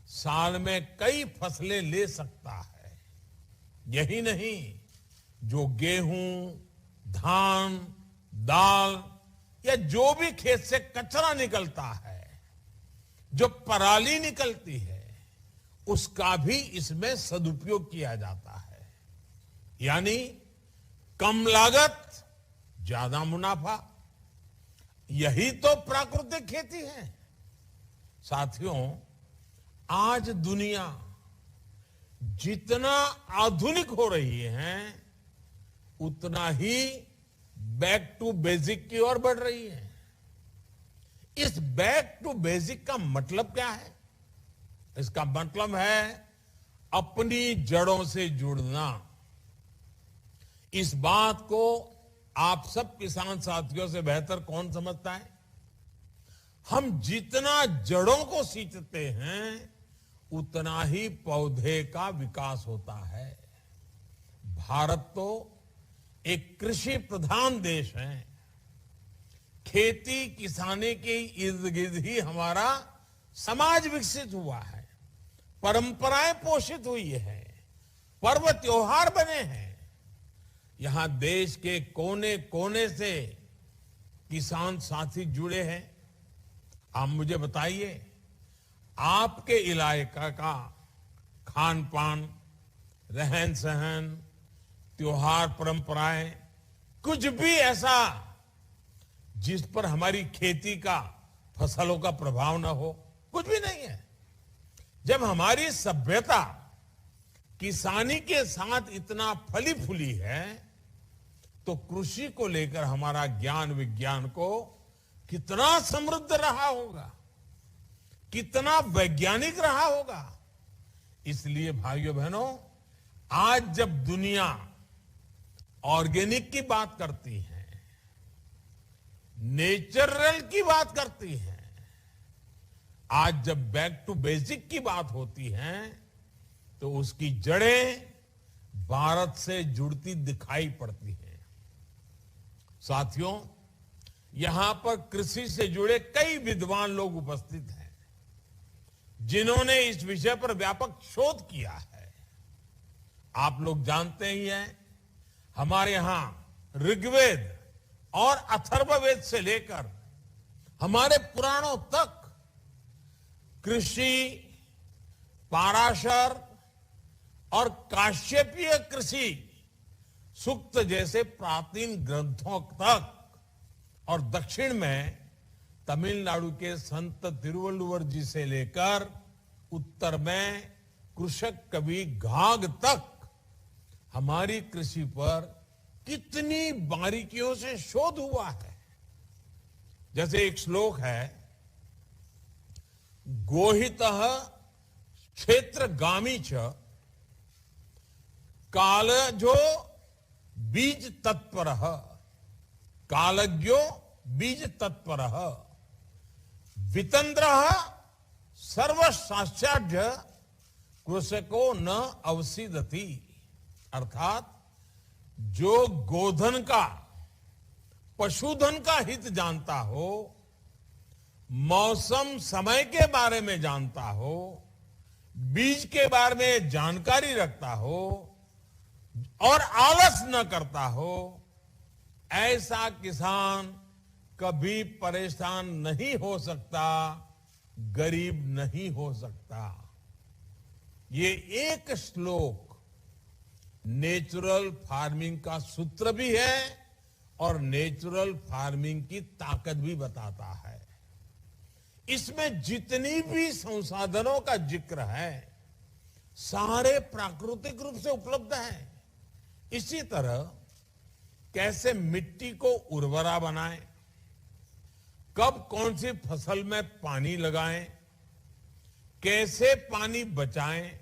साल में कई फसलें ले सकता है। यही नहीं, जो गेहूं, धान, दाल या जो भी खेत से कचरा निकलता है, जो पराली निकलती है, उसका भी इसमें सदुपयोग किया जाता है। यानी कम लागत, ज्यादा मुनाफा। यही तो प्राकृतिक खेती है। साथियों, आज दुनिया जितना आधुनिक हो रही है, उतना ही बैक टू बेसिक की ओर बढ़ रही है। इस बैक टू बेसिक का मतलब क्या है? इसका मतलब है अपनी जड़ों से जुड़ना। इस बात को आप सब किसान साथियों से बेहतर कौन समझता है? हम जितना जड़ों को सींचते हैं उतना ही पौधे का विकास होता है। भारत तो एक कृषि प्रधान देश है। खेती किसानी के इर्द गिर्द ही हमारा समाज विकसित हुआ है, परंपराएं पोषित हुई है, पर्व त्योहार बने हैं। यहां देश के कोने कोने से किसान साथी जुड़े हैं। आप मुझे बताइए, आपके इलाके का खान पान, रहन सहन, त्योहार, परंपराएं, कुछ भी ऐसा जिस पर हमारी खेती का, फसलों का प्रभाव न हो? कुछ भी नहीं है। जब हमारी सभ्यता किसानी के साथ इतना फली फूली है तो कृषि को लेकर हमारा ज्ञान विज्ञान को कितना समृद्ध रहा होगा, कितना वैज्ञानिक रहा होगा। इसलिए भाइयों बहनों, आज जब दुनिया ऑर्गेनिक की बात करती है, नेचुरल की बात करती है, आज जब बैक टू बेसिक की बात होती है तो उसकी जड़ें भारत से जुड़ती दिखाई पड़ती हैं। साथियों, यहां पर कृषि से जुड़े कई विद्वान लोग उपस्थित हैं जिन्होंने इस विषय पर व्यापक शोध किया है। आप लोग जानते ही हैं, हमारे यहां ऋग्वेद और अथर्ववेद से लेकर हमारे पुराणों तक कृषि, पाराशर और काश्यपीय कृषि सूक्त जैसे प्राचीन ग्रंथों तक, और दक्षिण में तमिलनाडु के संत तिरुवल्लुवर जी से लेकर उत्तर में कृषक कवि घाघ तक हमारी कृषि पर कितनी बारीकियों से शोध हुआ है। जैसे एक श्लोक है, गोहितः क्षेत्रगामी च कालजो बीज तत्परः, कालज्ञो बीज तत्परः, वितंद्रः सर्वशास्त्राढ्य कृषको न अवसीदति। अर्थात जो गोधन का, पशुधन का हित जानता हो, मौसम समय के बारे में जानता हो, बीज के बारे में जानकारी रखता हो और आलस न करता हो, ऐसा किसान कभी परेशान नहीं हो सकता, गरीब नहीं हो सकता। ये एक श्लोक नेचुरल फार्मिंग का सूत्र भी है और नेचुरल फार्मिंग की ताकत भी बताता है। इसमें जितनी भी संसाधनों का जिक्र है सारे प्राकृतिक रूप से उपलब्ध हैं। इसी तरह कैसे मिट्टी को उर्वरा बनाएं, कब कौन सी फसल में पानी लगाएं, कैसे पानी बचाएं,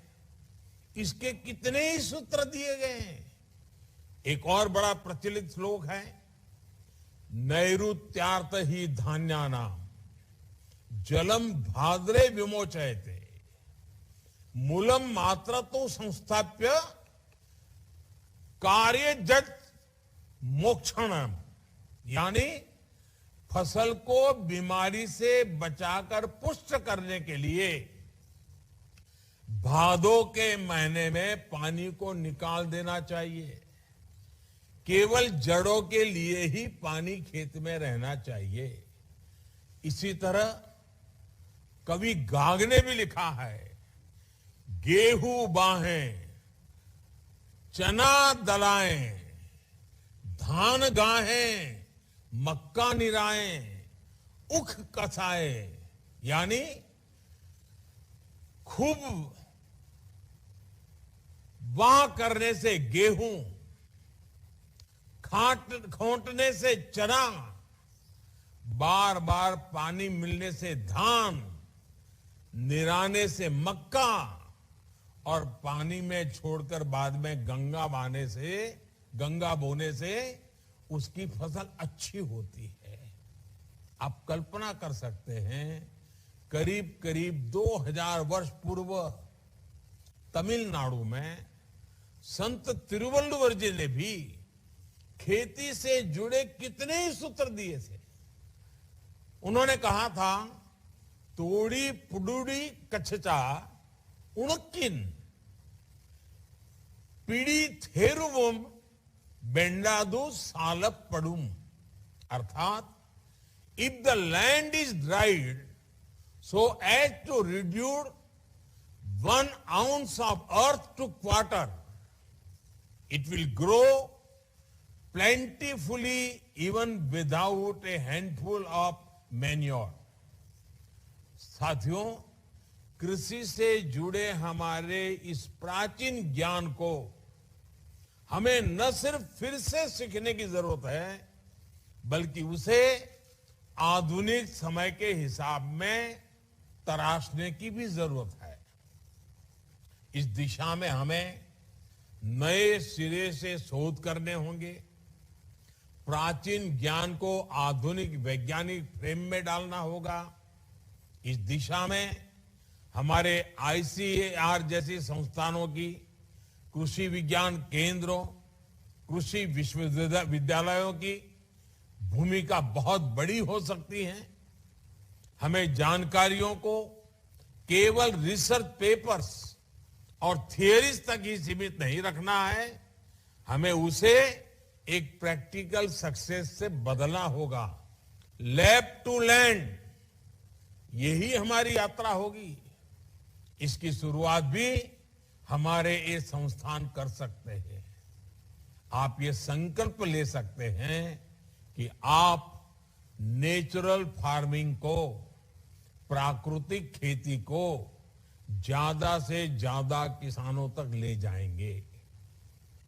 इसके कितने ही सूत्र दिए गए हैं। एक और बड़ा प्रचलित श्लोक है, नैऋत्यार्थ ही धान्यानाम जलम भाद्रे विमोचयते मूलम मात्र तो संस्थाप्य कार्य जट मोक्षणम। यानी फसल को बीमारी से बचाकर पुष्ट करने के लिए भादों के महीने में पानी को निकाल देना चाहिए। केवल जड़ों के लिए ही पानी खेत में रहना चाहिए। इसी तरह कवि घाघ ने भी लिखा है, गेहूं बाहें, चना दलाएं, धान गाहें, मक्का निराएं, उख कसाए। यानी खूब वाह करने से गेहूं, खोंटने से चना, बार बार पानी मिलने से धान, निराने से मक्का और पानी में छोड़कर बाद में गंगा बोने से उसकी फसल अच्छी होती है। आप कल्पना कर सकते हैं, करीब करीब 2000 वर्ष पूर्व तमिलनाडु में संत तिरुवल्लुवर जी ने भी खेती से जुड़े कितने ही सूत्र दिए थे। उन्होंने कहा था, तोड़ी पुडुड़ी कच्छचा उणकिन पीड़ी थेरुवम बेंडादु सालप पड़ुम, अर्थात if the land is dried so as to reduce 1 ounce of earth to quarter, it will grow plentifully even without a handful of manure. साथियों, कृषि से जुड़े हमारे इस प्राचीन ज्ञान को हमें न सिर्फ फिर से सीखने की जरूरत है, बल्कि उसे आधुनिक समय के हिसाब में तराशने की भी जरूरत है। इस दिशा में हमें नए सिरे से शोध करने होंगे, प्राचीन ज्ञान को आधुनिक वैज्ञानिक फ्रेम में डालना होगा। इस दिशा में हमारे आईसीएआर जैसी संस्थानों की, कृषि विज्ञान केंद्रों, कृषि विश्वविद्यालयों की भूमिका बहुत बड़ी हो सकती है। हमें जानकारियों को केवल रिसर्च पेपर्स और थियरीज तक ही सीमित नहीं रखना है, हमें उसे एक प्रैक्टिकल सक्सेस से बदलना होगा। लैब टू लैंड, यही हमारी यात्रा होगी। इसकी शुरुआत भी हमारे ये संस्थान कर सकते हैं। आप ये संकल्प ले सकते हैं कि आप नेचुरल फार्मिंग को, प्राकृतिक खेती को ज्यादा से ज्यादा किसानों तक ले जाएंगे।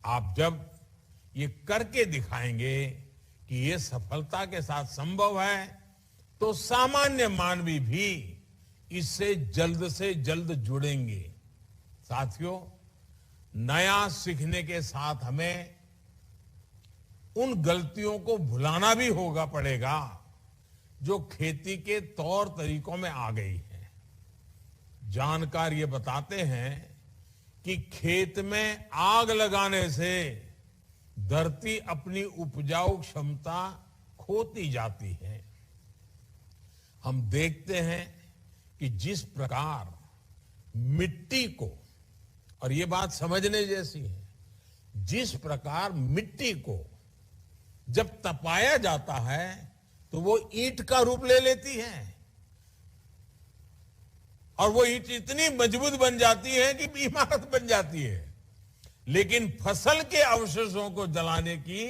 आप जब ये करके दिखाएंगे कि ये सफलता के साथ संभव है, तो सामान्य मानवी भी इससे जल्द से जल्द जुड़ेंगे। साथियों, नया सीखने के साथ हमें उन गलतियों को भुलाना भी पड़ेगा जो खेती के तौर तरीकों में आ गई है। जानकार ये बताते हैं कि खेत में आग लगाने से धरती अपनी उपजाऊ क्षमता खोती जाती है। हम देखते हैं कि जिस प्रकार मिट्टी को, और ये बात समझने जैसी है, जिस प्रकार मिट्टी को जब तपाया जाता है तो वो ईंट का रूप ले लेती है, और वो ईंट इतनी मजबूत बन जाती है कि इमारत बन जाती है। लेकिन फसल के अवशेषों को जलाने की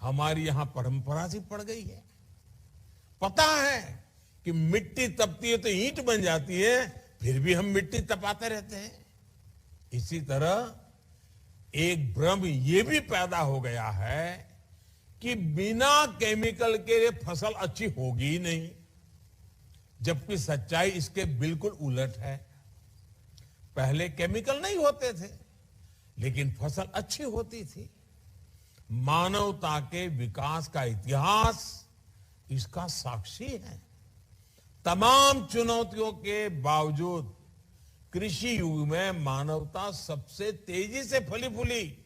हमारी यहां परंपरा सी पड़ गई है। पता है कि मिट्टी तपती है तो ईंट बन जाती है, फिर भी हम मिट्टी तपाते रहते हैं। इसी तरह एक भ्रम ये भी पैदा हो गया है कि बिना केमिकल के फसल अच्छी होगी ही नहीं, जबकि सच्चाई इसके बिल्कुल उलट है। पहले केमिकल नहीं होते थे, लेकिन फसल अच्छी होती थी। मानवता के विकास का इतिहास इसका साक्षी है। तमाम चुनौतियों के बावजूद कृषि युग में मानवता सबसे तेजी से फली फूली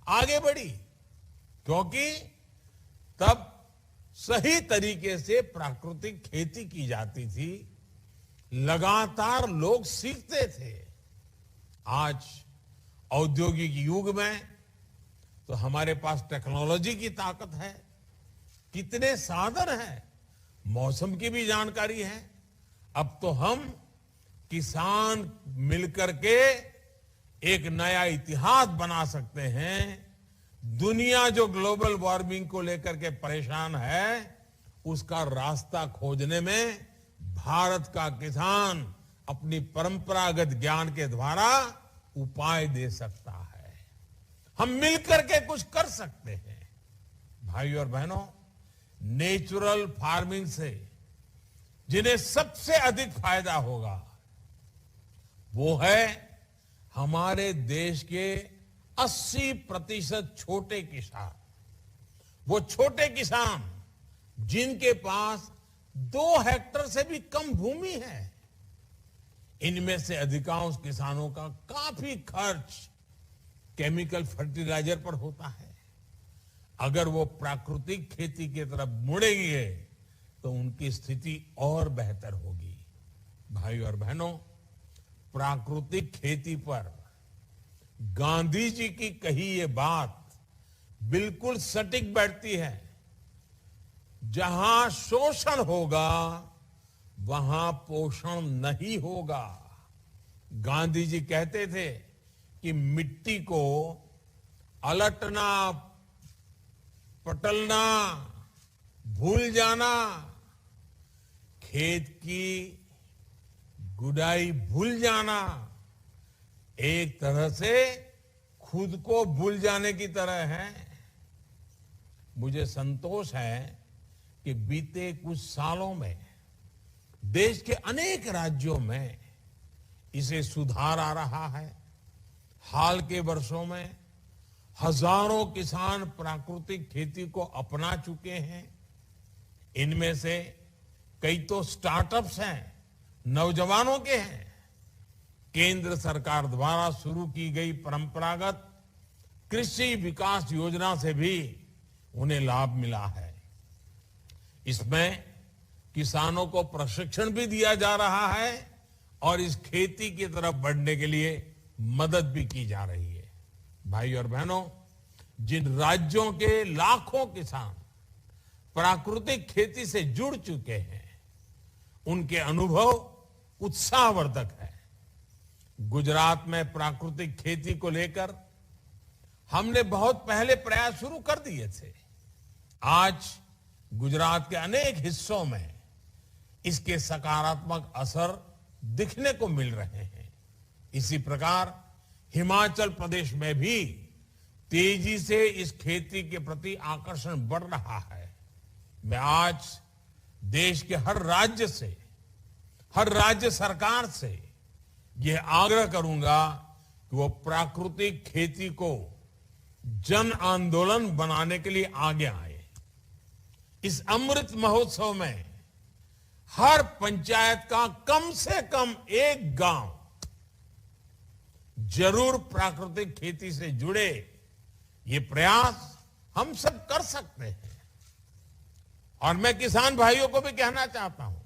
आगे बढ़ी, क्योंकि तब सही तरीके से प्राकृतिक खेती की जाती थी, लगातार लोग सीखते थे। आज औद्योगिक युग में तो हमारे पास टेक्नोलॉजी की ताकत है, कितने साधन हैं, मौसम की भी जानकारी है। अब तो हम किसान मिलकर के एक नया इतिहास बना सकते हैं। दुनिया जो ग्लोबल वार्मिंग को लेकर के परेशान है, उसका रास्ता खोजने में भारत का किसान अपनी परंपरागत ज्ञान के द्वारा उपाय दे सकता है। हम मिलकर के कुछ कर सकते हैं। भाइयों और बहनों, नेचुरल फार्मिंग से जिन्हें सबसे अधिक फायदा होगा वो है हमारे देश के 80% छोटे किसान। वो छोटे किसान जिनके पास 2 हेक्टेयर से भी कम भूमि है। इनमें से अधिकांश किसानों का काफी खर्च केमिकल फर्टिलाइजर पर होता है। अगर वो प्राकृतिक खेती की तरफ मुड़ेंगे तो उनकी स्थिति और बेहतर होगी। भाई और बहनों, प्राकृतिक खेती पर गांधी जी की कही ये बात बिल्कुल सटीक बैठती है। जहां शोषण होगा वहां पोषण नहीं होगा। गांधी जी कहते थे कि मिट्टी को अलटना, पटलना, भूल जाना, खेत की गुडाई भूल जाना एक तरह से खुद को भूल जाने की तरह है। मुझे संतोष है कि बीते कुछ सालों में देश के अनेक राज्यों में इसे सुधार आ रहा है। हाल के वर्षों में हजारों किसान प्राकृतिक खेती को अपना चुके हैं। इनमें से कई तो स्टार्टअप्स हैं, नौजवानों के हैं। केंद्र सरकार द्वारा शुरू की गई परंपरागत कृषि विकास योजना से भी उन्हें लाभ मिला है। इसमें किसानों को प्रशिक्षण भी दिया जा रहा है और इस खेती की तरफ बढ़ने के लिए मदद भी की जा रही है। भाई और बहनों, जिन राज्यों के लाखों किसान प्राकृतिक खेती से जुड़ चुके हैं, उनके अनुभव उत्साहवर्धक है। गुजरात में प्राकृतिक खेती को लेकर हमने बहुत पहले प्रयास शुरू कर दिए थे। आज गुजरात के अनेक हिस्सों में इसके सकारात्मक असर दिखने को मिल रहे हैं। इसी प्रकार हिमाचल प्रदेश में भी तेजी से इस खेती के प्रति आकर्षण बढ़ रहा है। मैं आज देश के हर राज्य सरकार से यह आग्रह करूंगा कि वो प्राकृतिक खेती को जन आंदोलन बनाने के लिए आगे आए। इस अमृत महोत्सव में हर पंचायत का कम से कम एक गांव जरूर प्राकृतिक खेती से जुड़े। ये प्रयास हम सब कर सकते हैं। और मैं किसान भाइयों को भी कहना चाहता हूं,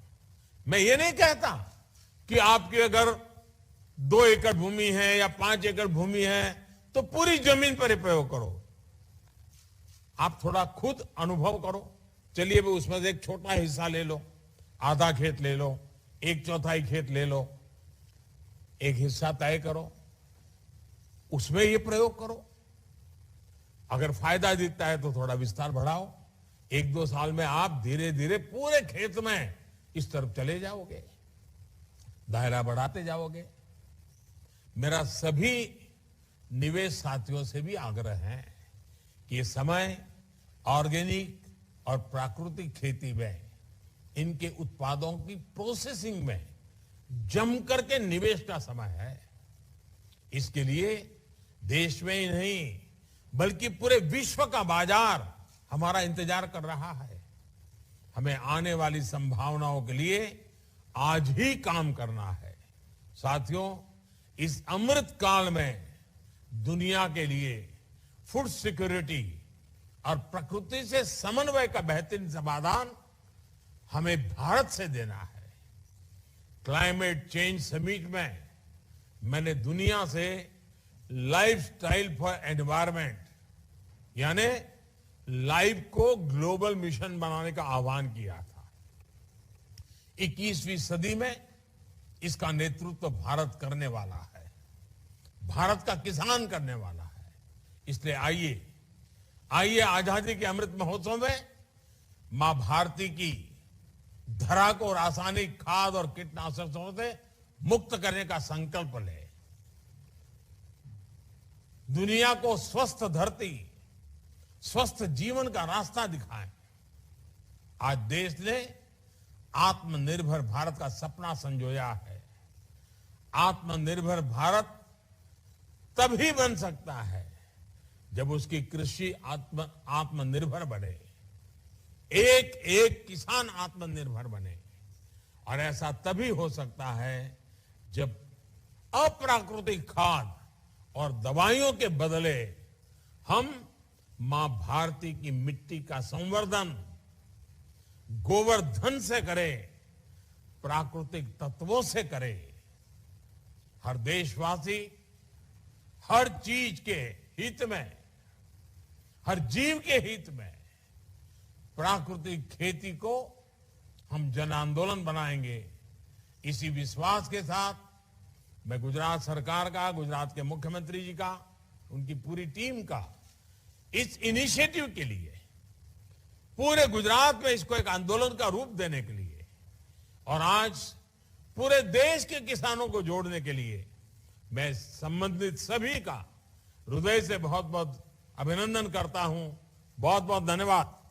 मैं ये नहीं कहता कि आपकी अगर 2 एकड़ भूमि है या 5 एकड़ भूमि है तो पूरी जमीन पर प्रयोग करो। आप थोड़ा खुद अनुभव करो। चलिए भी उसमें से एक छोटा हिस्सा ले लो, आधा खेत ले लो, 1/4 खेत ले लो, एक हिस्सा तय करो, उसमें ये प्रयोग करो। अगर फायदा दिखता है तो थोड़ा विस्तार बढ़ाओ। 1-2 साल में आप धीरे धीरे पूरे खेत में इस तरफ चले जाओगे, दायरा बढ़ाते जाओगे। मेरा सभी निवेश साथियों से भी आग्रह है कि ये समय ऑर्गेनिक और प्राकृतिक खेती में इनके उत्पादों की प्रोसेसिंग में जम करके निवेश का समय है। इसके लिए देश में ही नहीं बल्कि पूरे विश्व का बाजार हमारा इंतजार कर रहा है। हमें आने वाली संभावनाओं के लिए आज ही काम करना है। साथियों, इस अमृत काल में दुनिया के लिए फूड सिक्योरिटी और प्रकृति से समन्वय का बेहतरीन समाधान हमें भारत से देना है। क्लाइमेट चेंज समिट में मैंने दुनिया से लाइफस्टाइल फॉर एनवायरमेंट यानी लाइफ को ग्लोबल मिशन बनाने का आह्वान किया था। 21वीं सदी में इसका नेतृत्व भारत करने वाला है, भारत का किसान करने वाला है। इसलिए आइए आजादी के अमृत महोत्सव में मां भारती की धरा को रासायनिक खाद और कीटनाशकों से मुक्त करने का संकल्प ले। दुनिया को स्वस्थ धरती, स्वस्थ जीवन का रास्ता दिखाएं। आज देश ने आत्मनिर्भर भारत का सपना संजोया है। आत्मनिर्भर भारत तभी बन सकता है जब उसकी कृषि आत्मनिर्भर बने, एक एक किसान आत्मनिर्भर बने। और ऐसा तभी हो सकता है जब अप्राकृतिक खाद और दवाइयों के बदले हम मां भारती की मिट्टी का संवर्धन गोवर्धन से करें, प्राकृतिक तत्वों से करें। हर देशवासी हर चीज के हित में, हर जीव के हित में प्राकृतिक खेती को हम जन आंदोलन बनाएंगे। इसी विश्वास के साथ मैं गुजरात सरकार का, गुजरात के मुख्यमंत्री जी का, उनकी पूरी टीम का इस इनिशिएटिव के लिए, पूरे गुजरात में इसको एक आंदोलन का रूप देने के लिए और आज पूरे देश के किसानों को जोड़ने के लिए मैं संबंधित सभी का हृदय से बहुत बहुत अभिनंदन करता हूं। बहुत बहुत धन्यवाद।